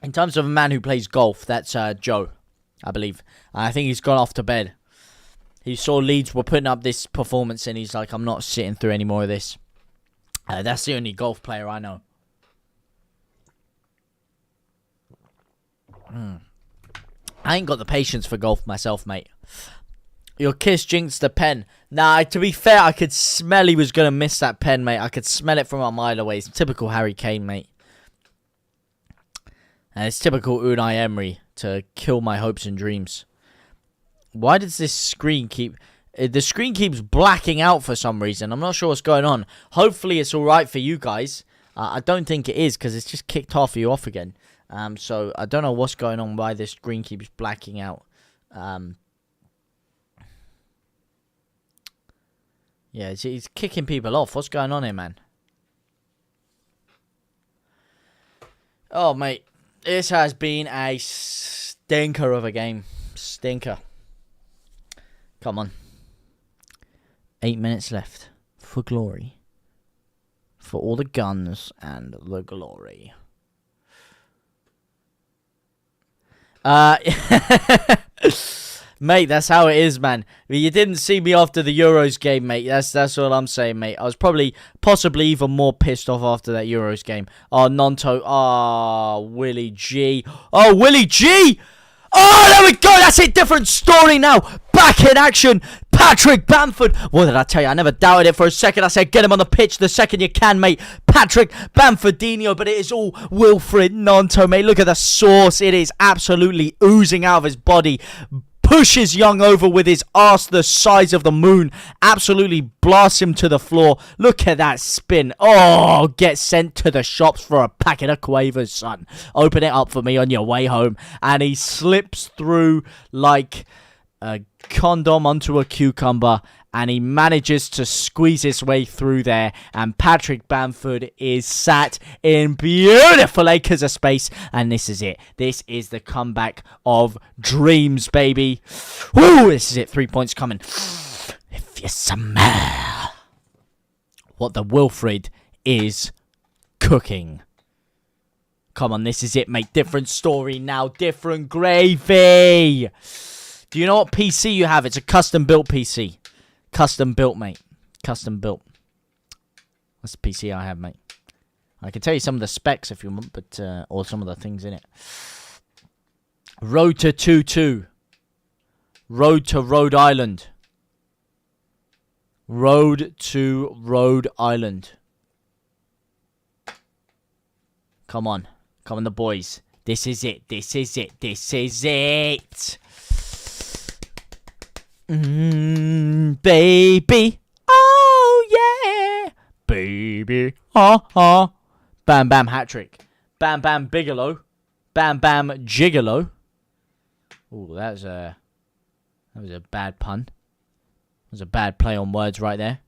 In terms of a man who plays golf, that's Joe, I believe. I think he's gone off to bed. He saw Leeds were putting up this performance, and he's like, I'm not sitting through any more of this. That's the only golf player I know. I ain't got the patience for golf myself, mate. Your kiss jinxed the pen. Nah, to be fair, I could smell he was going to miss that pen, mate. I could smell it from a mile away. It's typical Harry Kane, mate. And it's typical Unai Emery to kill my hopes and dreams. Why does this screen keep... The screen keeps blacking out for some reason. I'm not sure what's going on. Hopefully it's alright for you guys. I don't think it is, because it's just kicked half of you off again. So I don't know what's going on, why this screen keeps blacking out. Yeah, he's kicking people off. What's going on here, man? Oh, mate. This has been a stinker of a game. Stinker. Come on. 8 minutes left. For glory. For all the guns and the glory. Mate, that's how it is, man. You didn't see me after the Euros game, mate. That's all I'm saying, mate. I was possibly even more pissed off after that Euros game. Oh, Nonto. Oh, Willie G. Oh, Willie G! Oh, there we go. That's it. Different story now. Back in action. Patrick Bamford. What did I tell you? I never doubted it for a second. I said, get him on the pitch the second you can, mate. Patrick Bamfordinho. But it is all Wilfred Nonto, mate. Look at the sauce. It is absolutely oozing out of his body. Pushes Young over with his arse the size of the moon. Absolutely blasts him to the floor. Look at that spin. Oh, get sent to the shops for a packet of quavers, son. Open it up for me on your way home. And he slips through like a condom onto a cucumber and he manages to squeeze his way through there, and Patrick Bamford is sat in beautiful acres of space, and this is it. This is the comeback of dreams, baby. Woo, this is it. 3 points coming. If you smell what the Wilfred is cooking. Come on, this is it, mate. Different story now. Different gravy. Do you know what PC you have? It's a custom-built PC. Custom-built, mate. Custom-built. That's the PC I have, mate. I can tell you some of the specs if you want, but or some of the things in it. Road to 2-2. Road to Rhode Island. Road to Rhode Island. Come on. Come on, the boys. This is it. This is it. This is it. Baby. Oh, yeah. Baby. Ha. Bam, bam, hat trick. Bam, bam, Bigelow. Bam, bam, Gigolo. Ooh, that was a bad pun. That was a bad play on words right there.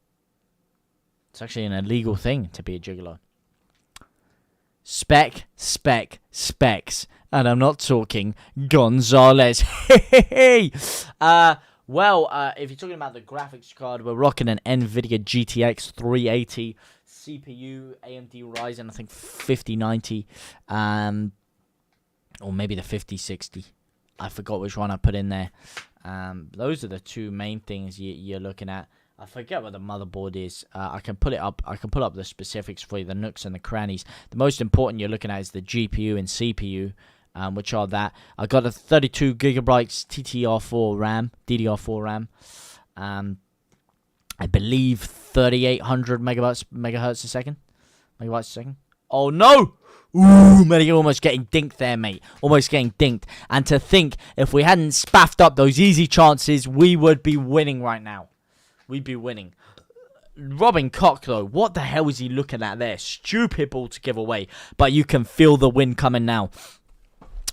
It's actually an illegal thing to be a gigolo. Specs. And I'm not talking Gonzalez. Well, if you're talking about the graphics card, we're rocking an NVIDIA GTX 380 CPU, AMD Ryzen, I think 5090, or maybe the 5060. I forgot which one I put in there. Those are the two main things you're looking at. I forget what the motherboard is. I can put it up. I can put up the specifics for you, the nooks and the crannies. The most important you're looking at is the GPU and CPU, which are that. I got a 32 gigabytes DDR4 RAM. I believe 3,800 megahertz a second. Oh no! Ooh, Medic almost getting dinked there, mate. Almost getting dinked. And to think, if we hadn't spaffed up those easy chances, we would be winning right now. We'd be winning. Robin Koch, though, what the hell is he looking at there? Stupid ball to give away. But you can feel the win coming now.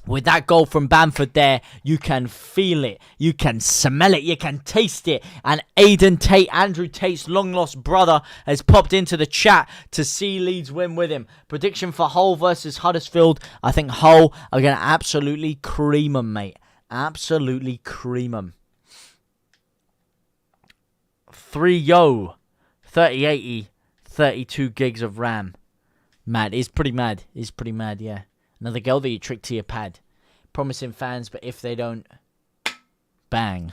With that goal from Bamford there, you can feel it. You can smell it. You can taste it. And Aiden Tate, Andrew Tate's long-lost brother, has popped into the chat to see Leeds win with him. Prediction for Hull versus Huddersfield. I think Hull are going to absolutely cream them, mate. Absolutely cream them. 3080, 32 gigs of RAM. Mad. It's pretty mad. It's pretty mad, yeah. Another girl that you trick to your pad. Promising fans, but if they don't, bang.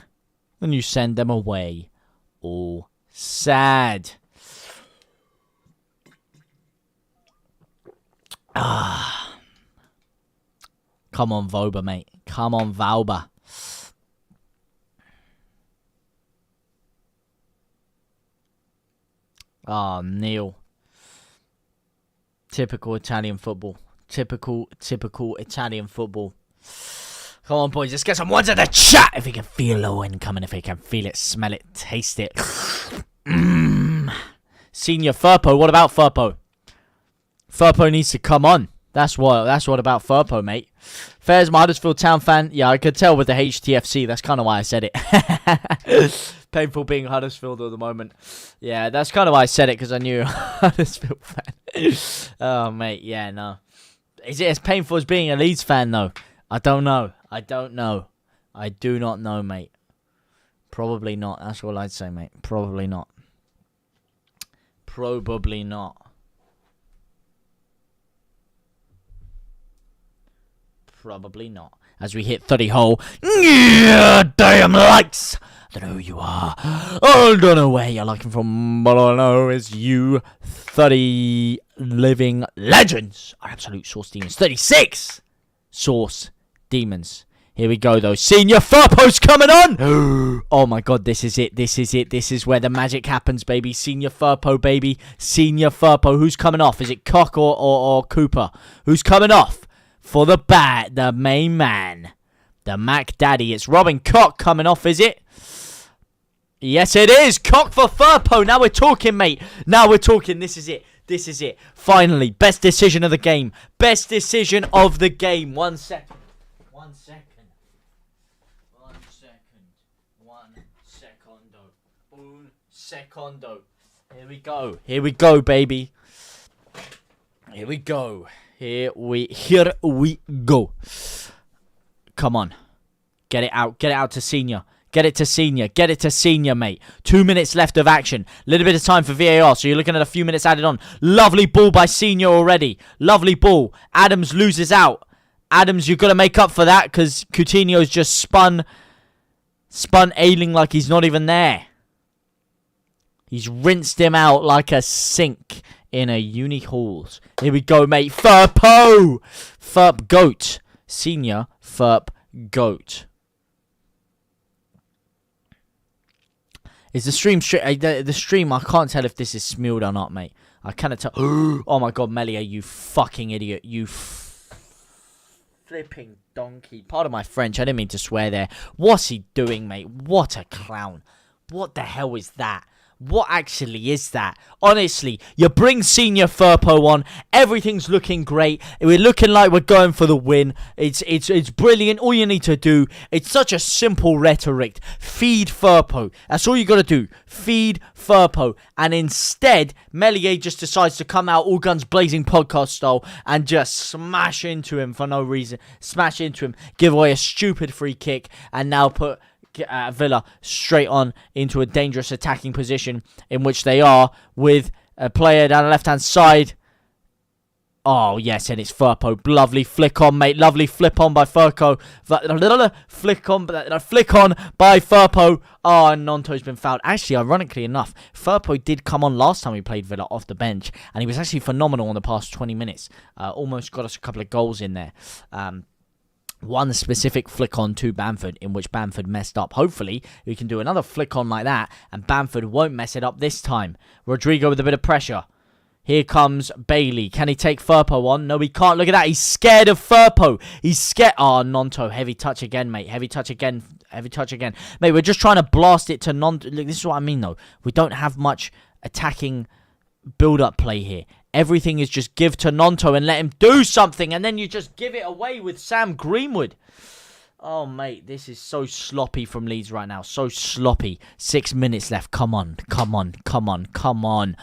Then you send them away. All sad. Ah. Come on, Voba, mate. Come on, Valba. Oh, Neil. Typical Italian football. Typical Italian football. Come on, boys. Let's get some ones in the chat. If you can feel the wind coming. If you can feel it, smell it, taste it. Senior Furpo. What about Furpo? Furpo needs to come on. That's what about Furpo, mate. Fair's my Huddersfield Town fan. Yeah, I could tell with the HTFC. That's kind of why I said it. Painful being Huddersfield at the moment. Yeah, that's kind of why I said it, because I knew Huddersfield fan. Oh, mate, yeah, no. Is it as painful as being a Leeds fan, though? I don't know. I do not know, mate. Probably not. That's all I'd say, mate. Probably not. Probably not. Probably not. As we hit 30 hole. Yeah, damn lights. I don't know who you are. I don't know where you're looking from, but all I know is you 30 living legends are absolute Source Demons. 36 Source Demons. Here we go, though. Senior Furpo's coming on. Oh, my God. This is it. This is it. This is where the magic happens, baby. Senior Furpo, baby. Senior Furpo. Who's coming off? Is it Koch or Cooper? Who's coming off? For the main man. The Mac Daddy. It's Robin Koch coming off, is it? Yes, it is. Koch for Furpo. Now we're talking, mate. Now we're talking. This is it. This is it. Finally. Best decision of the game. Best decision of the game. 1 second. 1 second. 1 second. 1 secondo. Un secondo. Here we go. Here we go, baby. Here we go. Here we go. Come on. Get it out. Get it out to Senior. Get it to Senior. Get it to Senior, mate. 2 minutes left of action. Little bit of time for VAR, so you're looking at a few minutes added on. Lovely ball by Senior already. Lovely ball. Adams loses out. Adams, you've got to make up for that because Coutinho's just spun Ayling like he's not even there. He's rinsed him out like a sink in a uni halls. Here we go, mate. Firpo! Firp goat. Senior Firp goat. Is the stream the stream? I can't tell if this is smeared or not, mate. I cannot tell. Oh my god, Melia, you fucking idiot! You flipping donkey! Pardon my French. I didn't mean to swear there. What's he doing, mate? What a clown! What the hell is that? What actually is that? Honestly, you bring Senior Firpo on. Everything's looking great. We're looking like we're going for the win. It's brilliant. All you need to do, it's such a simple rhetoric. Feed Firpo. That's all you got to do. Feed Firpo. And instead, Melier just decides to come out all guns blazing podcast style and just smash into him for no reason. Smash into him. Give away a stupid free kick. And now put Villa straight on into a dangerous attacking position in which they are with a player down the left hand side. Oh yes, and it's Firpo. Lovely flick on, mate. Lovely flip on by Firpo. Flick on by Firpo. Oh, and Nonto's been fouled. Actually, ironically enough, Firpo did come on last time we played Villa off the bench, and he was actually phenomenal in the past 20 minutes. Almost got us a couple of goals in there. One specific flick on to Bamford in which Bamford messed up. Hopefully, we can do another flick on like that and Bamford won't mess it up this time. Rodrigo with a bit of pressure. Here comes Bailey. Can he take Firpo on? No, he can't. Look at that. He's scared of Firpo. He's scared. Oh, Nonto. Heavy touch again, mate. Heavy touch again. Heavy touch again. Mate, we're just trying to blast it to Nonto. Look, this is what I mean, though. We don't have much attacking build-up play here. Everything is just give to Nonto and let him do something. And then you just give it away with Sam Greenwood. Oh, mate. This is so sloppy from Leeds right now. So sloppy. 6 minutes left. Come on. Come on. Come on. Come on.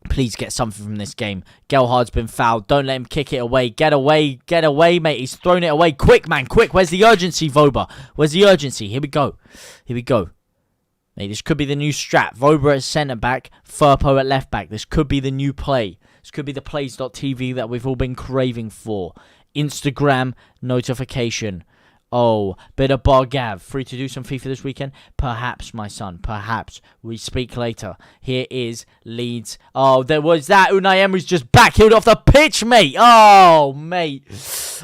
Please get something from this game. Gelhard's been fouled. Don't let him kick it away. Get away. Get away, mate. He's thrown it away. Quick, man. Quick. Where's the urgency, Voba? Where's the urgency? Here we go. Here we go. Mate, this could be the new strat. Voba at centre-back, Firpo at left-back. This could be the new play. This could be the plays.tv that we've all been craving for. Instagram notification. Oh, bit of Bargav. Free to do some FIFA this weekend? Perhaps, my son. Perhaps. We speak later. Here is Leeds. Oh, there was that. Unai Emery's just backheeled off the pitch, mate. Oh, mate.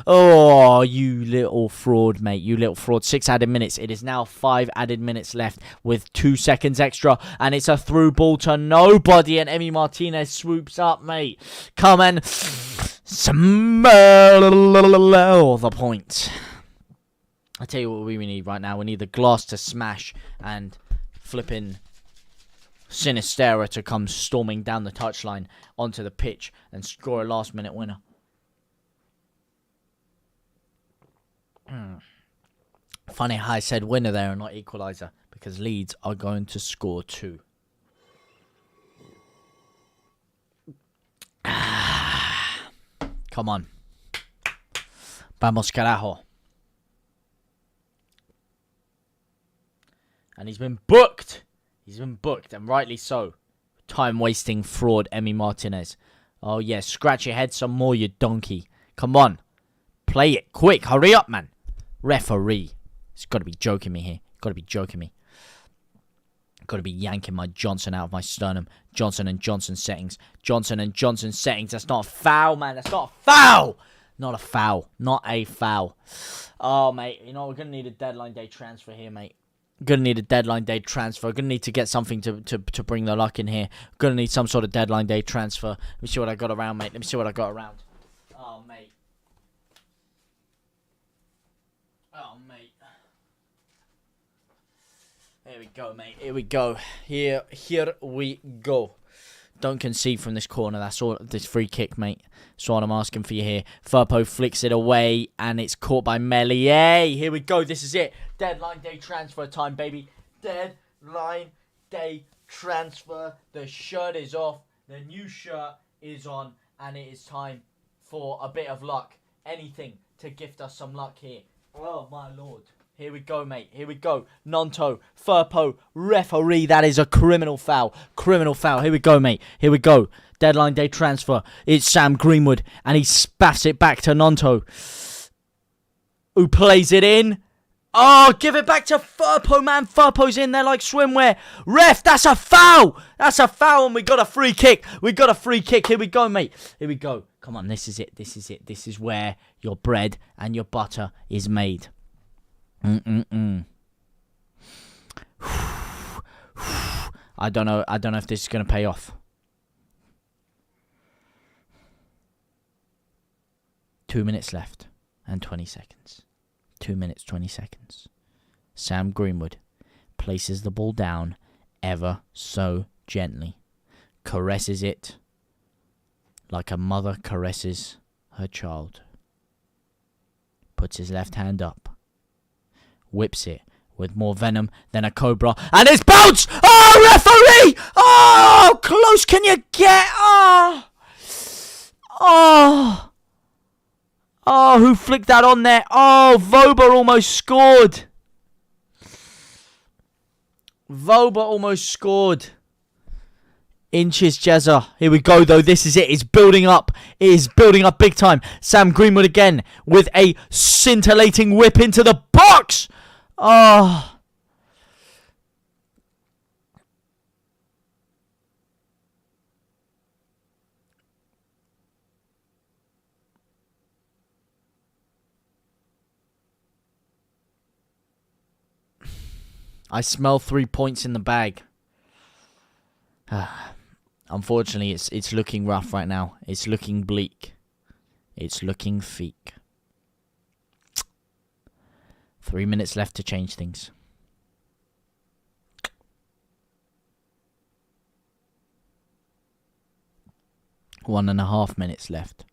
Oh, you little fraud, mate. You little fraud. 6 added minutes. It is now 5 added minutes left with 2 seconds extra. And it's a through ball to nobody. And Emi Martinez swoops up, mate. Come and smell the point. I tell you what we need right now. We need the glass to smash and flipping Sinistera to come storming down the touchline onto the pitch and score a last-minute winner. Funny how I said winner there and not equaliser because Leeds are going to score 2. Come on. Vamos carajo. And he's been booked. He's been booked, and rightly so. Time-wasting fraud, Emi Martinez. Oh, yeah, scratch your head some more, you donkey. Come on. Play it. Quick, hurry up, man. Referee. He's got to be joking me here. Got to be joking me. Got to be yanking my Johnson out of my sternum. Johnson and Johnson settings. Johnson and Johnson settings. That's not a foul, man. That's not a foul. Not a foul. Not a foul. Oh, mate. You know, we're going to need a deadline day transfer here, mate. Gonna need a deadline day transfer. Gonna need to get something to bring the luck in here. Gonna need some sort of deadline day transfer. Let me see what I got around, mate. Let me see what I got around. Oh, mate. Oh, mate. Here we go, mate. Here we go. Here we go. Don't concede from this corner. That's all. This free kick, mate. That's what I'm asking for you here. Firpo flicks it away, and it's caught by Melier. Here we go. This is it. Deadline day transfer time, baby. Deadline day transfer. The shirt is off. The new shirt is on. And it is time for a bit of luck. Anything to gift us some luck here. Oh, my Lord. Here we go, mate. Here we go. Nonto, Firpo, referee. That is a criminal foul. Criminal foul. Here we go, mate. Here we go. Deadline day transfer. It's Sam Greenwood. And he spaffs it back to Nonto, who plays it in. Oh, give it back to Firpo, man. Firpo's in there like swimwear. Ref, that's a foul. That's a foul, and we got a free kick. We got a free kick. Here we go, mate. Here we go. Come on, this is it. This is it. This is where your bread and your butter is made. I don't know if this is going to pay off. 2 minutes left and 20 seconds. 2 minutes, 20 seconds. Sam Greenwood places the ball down ever so gently. Caresses it like a mother caresses her child. Puts his left hand up. Whips it with more venom than a cobra. And it's bounced! Oh, referee! Oh, close can you get? Oh, who flicked that on there? Oh, Voba almost scored. Voba almost scored. Inches Jezza. Here we go, though. This is it. It's building up. It is building up big time. Sam Greenwood again with a scintillating whip into the box. Oh. I smell 3 points in the bag. Unfortunately, it's looking rough right now. It's looking bleak. It's looking feek. 3 minutes left to change things. One and a half minutes left.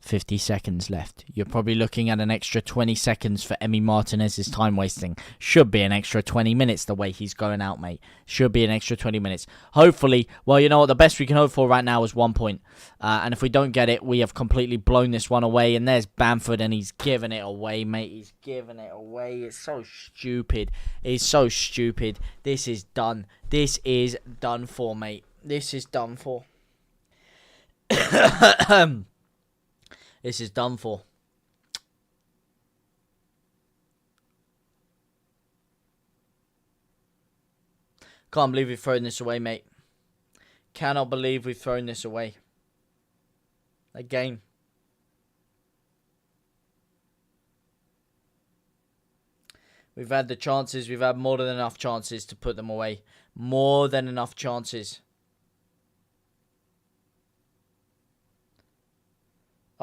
50 seconds left. You're probably looking at an extra 20 seconds for Emi Martinez's time wasting. Should be an extra 20 minutes the way he's going out, mate. Should be an extra 20 minutes. Hopefully, well, you know what? The best we can hope for right now is 1 point. And if we don't get it, we have completely blown this one away. And there's Bamford, and he's giving it away, mate. He's giving it away. It's so stupid. It's so stupid. This is done. This is done for, mate. This is done for. This is done for. Can't believe we've thrown this away, mate. Cannot believe we've thrown this away. Again. We've had the chances. We've had more than enough chances to put them away. More than enough chances.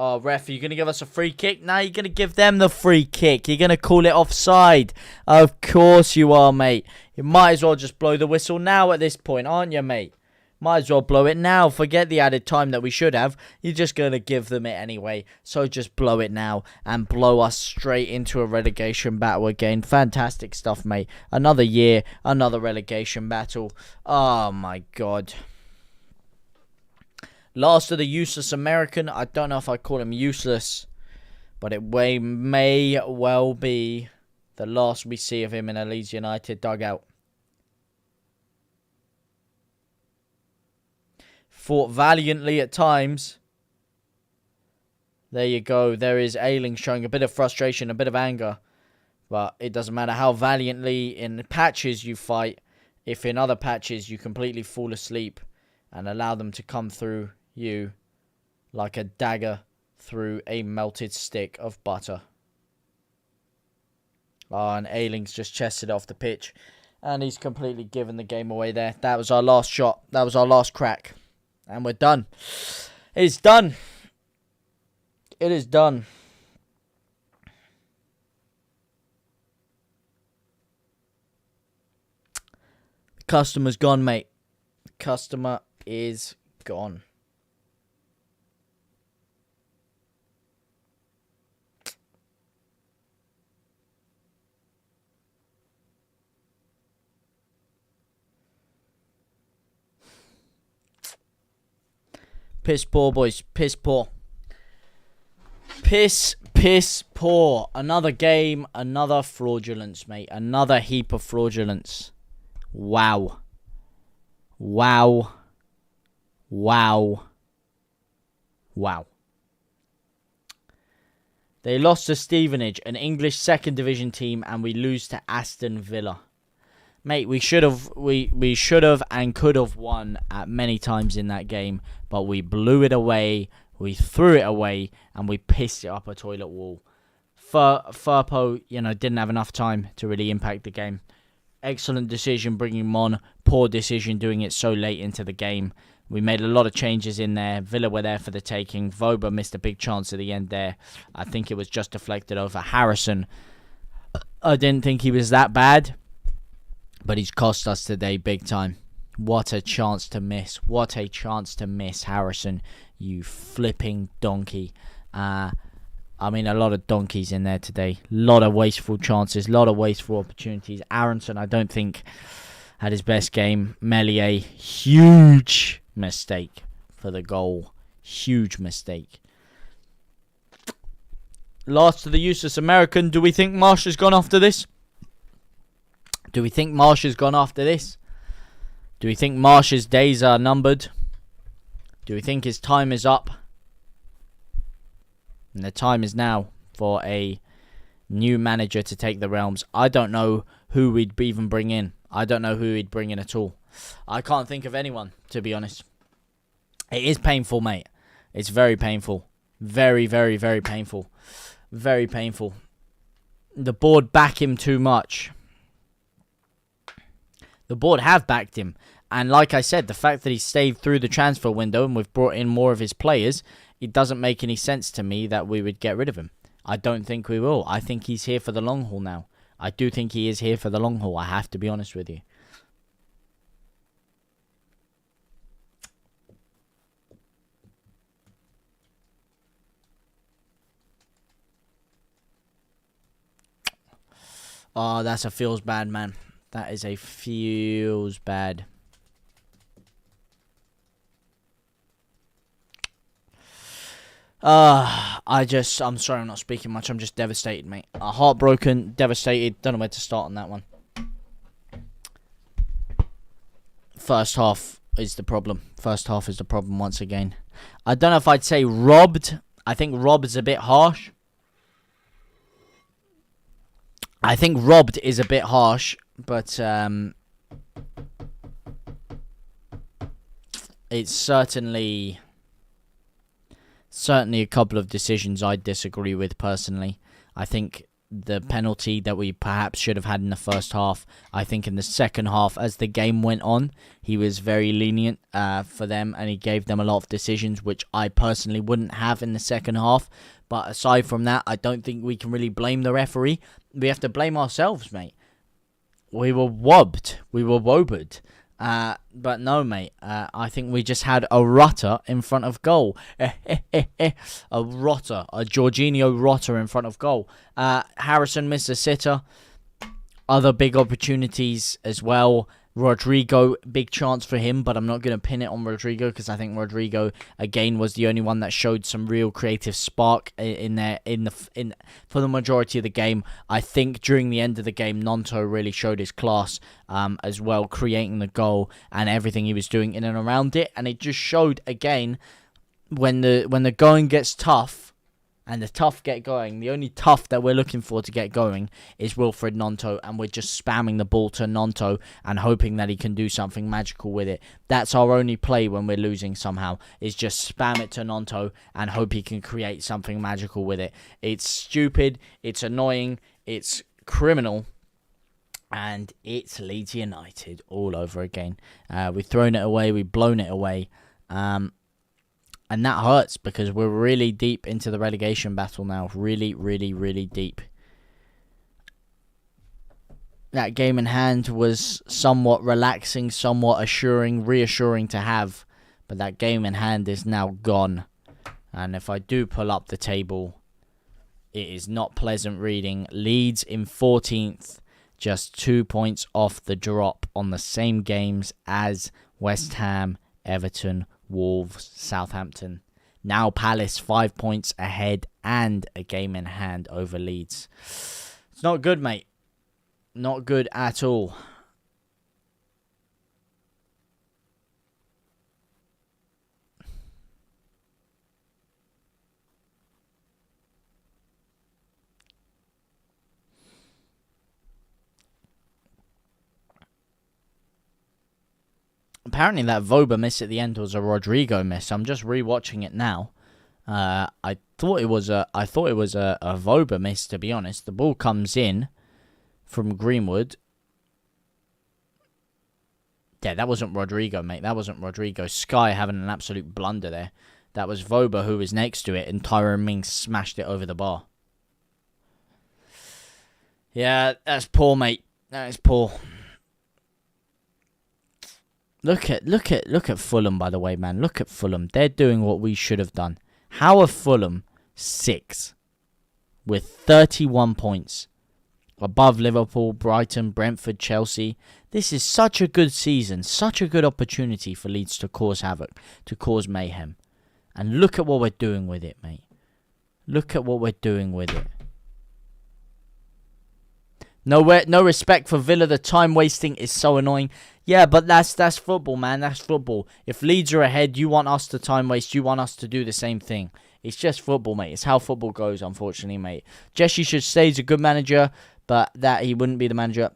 Oh, ref, are you going to give us a free kick? No, you're going to give them the free kick. You're going to call it offside. Of course you are, mate. You might as well just blow the whistle now at this point, aren't you, mate? Might as well blow it now. Forget the added time that we should have. You're just going to give them it anyway. So just blow it now and blow us straight into a relegation battle again. Fantastic stuff, mate. Another year, another relegation battle. Oh, my God. Last of the useless American. I don't know if I call him useless, but it may well be the last we see of him in a Leeds United dugout. Fought valiantly at times. There you go. There is Ayling showing a bit of frustration, a bit of anger. But it doesn't matter how valiantly in patches you fight. If in other patches you completely fall asleep and allow them to come through you like a dagger through a melted stick of butter. Oh, and Ayling's just chested off the pitch. And he's completely given the game away there. That was our last shot. That was our last crack. And we're done. It's done. It is done. The customer's gone, mate. The customer is gone. Piss poor, boys. Piss poor. Piss poor. Another game, another fraudulence, mate. Another heap of fraudulence. Wow. Wow. Wow. Wow. They lost to Stevenage, an English second division team, and we lose to Aston Villa. Mate, we should have and could have won at many times in that game, but we blew it away, we threw it away, and we pissed it up a toilet wall. Firpo, didn't have enough time to really impact the game. Excellent decision bringing him on, poor decision doing it so late into the game. We made a lot of changes in there. Villa were there for the taking. Voba missed a big chance at the end there. I think it was just deflected over Harrison. I didn't think he was that bad, but he's cost us today big time. What a chance to miss. What a chance to miss, Harrison. You flipping donkey. A lot of donkeys in there today. A lot of wasteful chances. A lot of wasteful opportunities. Aronson, I don't think, had his best game. Melier, huge mistake for the goal. Huge mistake. Last to the useless American. Do we think Marsh has gone after this? Do we think Marsh's days are numbered? Do we think his time is up? And the time is now for a new manager to take the realms. I don't know who we'd even bring in. I don't know who he'd bring in at all. I can't think of anyone, to be honest. It is painful, mate. It's very painful. Very, very, very painful. Very painful. The board back him too much. The board have backed him. And like I said, the fact that he stayed through the transfer window and we've brought in more of his players, it doesn't make any sense to me that we would get rid of him. I don't think we will. I think he's here for the long haul now. I do think he is here for the long haul. I have to be honest with you. Oh, that's a feels bad, man. That is a feels bad. I'm sorry I'm not speaking much. I'm just devastated, mate. Heartbroken, devastated. Don't know where to start on that one. First half is the problem. First half is the problem once again. I don't know if I'd say robbed. I think robbed is a bit harsh. But it's certainly a couple of decisions I disagree with personally. I think the penalty that we perhaps should have had in the first half, I think in the second half, as the game went on, he was very lenient for them, and he gave them a lot of decisions which I personally wouldn't have in the second half. But aside from that, I don't think we can really blame the referee. We have to blame ourselves, mate. We were wobbed. We were wobered. But no, mate. I think we just had a rotter in front of goal. A rotter. A Jorginho rotter in front of goal. Harrison missed a sitter. Other big opportunities as well. Rodrigo, big chance for him, but I'm not going to pin it on Rodrigo because I think Rodrigo again was the only one that showed some real creative spark in there for the majority of the game. I think during the end of the game, Nonto really showed his class as well, creating the goal and everything he was doing in and around it, and it just showed again when the going gets tough. And the tough get going. The only tough that we're looking for to get going is Wilfred Nonto. And we're just spamming the ball to Nonto and hoping that he can do something magical with it. That's our only play when we're losing somehow. Is just spam it to Nonto and hope he can create something magical with it. It's stupid. It's annoying. It's criminal. And it's Leeds United all over again. We've thrown it away. We've blown it away. And that hurts because we're really deep into the relegation battle now. Really, really, really deep. That game in hand was somewhat relaxing, somewhat reassuring to have. But that game in hand is now gone. And if I do pull up the table, it is not pleasant reading. Leeds in 14th, just 2 points off the drop on the same games as West Ham, Everton, Wolves, Southampton. Now Palace 5 points ahead and a game in hand over Leeds. It's not good, mate. Not good at all. Apparently that Voba miss at the end was a Rodrigo miss. I'm just rewatching it now. I thought it was a Voba miss, to be honest. The ball comes in from Greenwood. Yeah, that wasn't Rodrigo, mate. That wasn't Rodrigo. Sky having an absolute blunder there. That was Voba who was next to it, and Tyrone Mings smashed it over the bar. Yeah, that's poor, mate. That is poor. Look at Fulham, by the way, man. Look at Fulham. They're doing what we should have done. How are Fulham 6 with 31 points above Liverpool, Brighton, Brentford, Chelsea? This is such a good season, such a good opportunity for Leeds to cause havoc, to cause mayhem. And look at what we're doing with it, mate. Look at what we're doing with it. No respect for Villa. The time wasting is so annoying. Yeah, but that's football, man. That's football. If Leeds are ahead, you want us to time waste. You want us to do the same thing. It's just football, mate. It's how football goes, unfortunately, mate. Jesse should stay. He's a good manager, but that he wouldn't be the manager.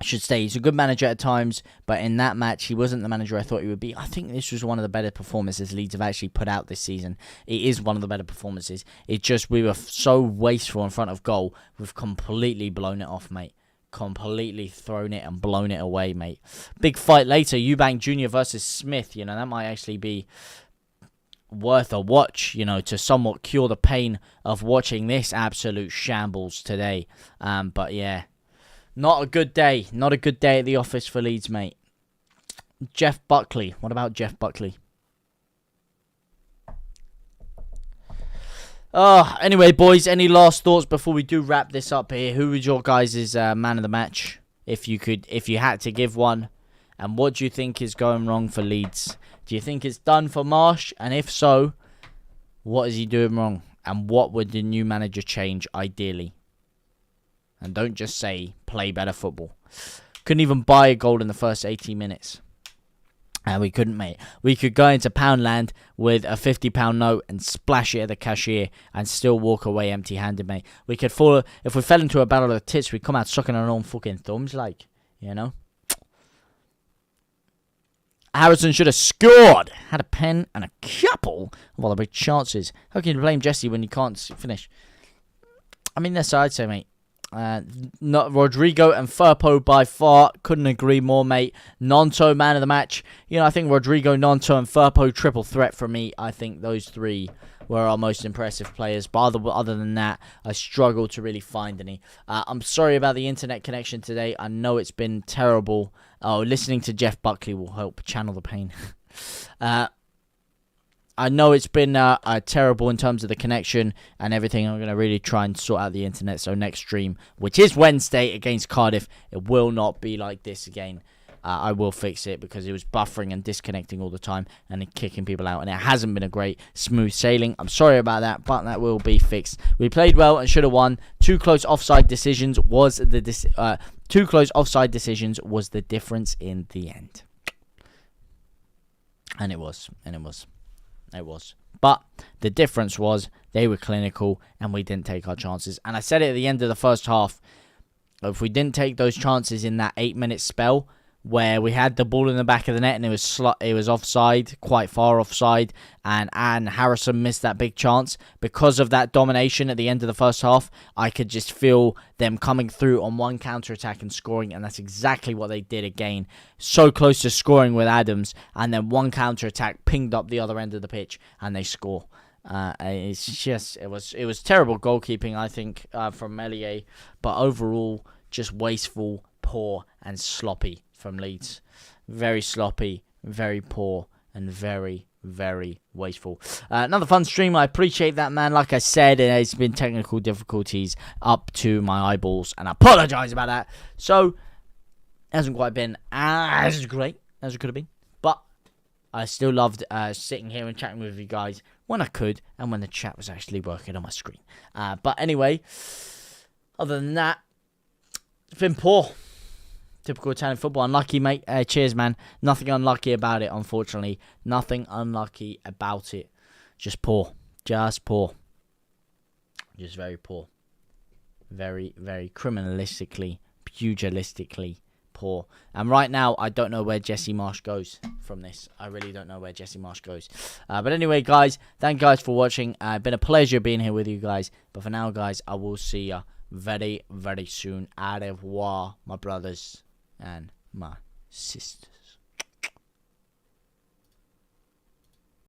Should stay. He's a good manager at times, but in that match, he wasn't the manager I thought he would be. I think this was one of the better performances Leeds have actually put out this season. It is one of the better performances. It's just we were so wasteful in front of goal. We've completely blown it off, mate. Completely thrown it and blown it away, mate. Big fight later. Eubank Jr. versus Smith. You know, that might actually be worth a watch, you know, to somewhat cure the pain of watching this absolute shambles today. But yeah. Not a good day. Not a good day at the office for Leeds, mate. Jeff Buckley. What about Jeff Buckley? Anyway, boys, any last thoughts before we do wrap this up here? Who was your guys' man of the match, if you had to give one? And what do you think is going wrong for Leeds? Do you think it's done for Marsh? And if so, what is he doing wrong? And what would the new manager change, ideally? And don't just say, play better football. Couldn't even buy a goal in the first 18 minutes. And we couldn't, mate. We could go into Poundland with a £50 note and splash it at the cashier and still walk away empty-handed, mate. We could fall... If we fell into a battle of the tits, we'd come out sucking our own fucking thumbs, like, you know? Harrison should have scored. Had a pen and a couple of other big chances. How can you blame Jesse when you can't finish? I mean, that's what I'd say, mate. Not Rodrigo and Firpo by far. Couldn't agree more, mate. Nonto, man of the match. You know, I think Rodrigo, Nonto, and Firpo, triple threat for me. I think those three were our most impressive players. But other than that, I struggle to really find any. I'm sorry about the internet connection today. I know it's been terrible. Oh, listening to Jeff Buckley will help channel the pain. I know it's been terrible in terms of the connection and everything. I'm going to really try and sort out the internet. So next stream, which is Wednesday against Cardiff, it will not be like this again. I will fix it because it was buffering and disconnecting all the time and kicking people out. And it hasn't been a great smooth sailing. I'm sorry about that, but that will be fixed. We played well and should have won. Two close offside decisions was the difference in the end. And it was. It was. But the difference was they were clinical and we didn't take our chances. And I said it at the end of the first half. If we didn't take those chances in that 8-minute spell where we had the ball in the back of the net and it was offside, quite far offside, and Harrison missed that big chance. Because of that domination at the end of the first half, I could just feel them coming through on one counter-attack and scoring, and that's exactly what they did again. So close to scoring with Adams, and then one counter-attack pinged up the other end of the pitch, and they score. It was terrible goalkeeping, I think, from Meslier, but overall, just wasteful, poor, and sloppy from Leeds. Very sloppy, very poor, and very, very wasteful. Another fun stream. I appreciate that, man. Like I said, it's been technical difficulties up to my eyeballs, and I apologise about that. So, it hasn't quite been as great as it could have been, but I still loved sitting here and chatting with you guys when I could and when the chat was actually working on my screen. But anyway, other than that, it's been poor. Typical Italian football. Unlucky, mate. Cheers, man. Nothing unlucky about it, unfortunately. Nothing unlucky about it. Just poor. Just poor. Just very poor. Very, very criminalistically, pugilistically poor. And right now, I don't know where Jesse Marsh goes from this. I really don't know where Jesse Marsh goes. But anyway, guys, thank you guys for watching. It's been a pleasure being here with you guys. But for now, guys, I will see you very, very soon. Au revoir, my brothers and my sisters.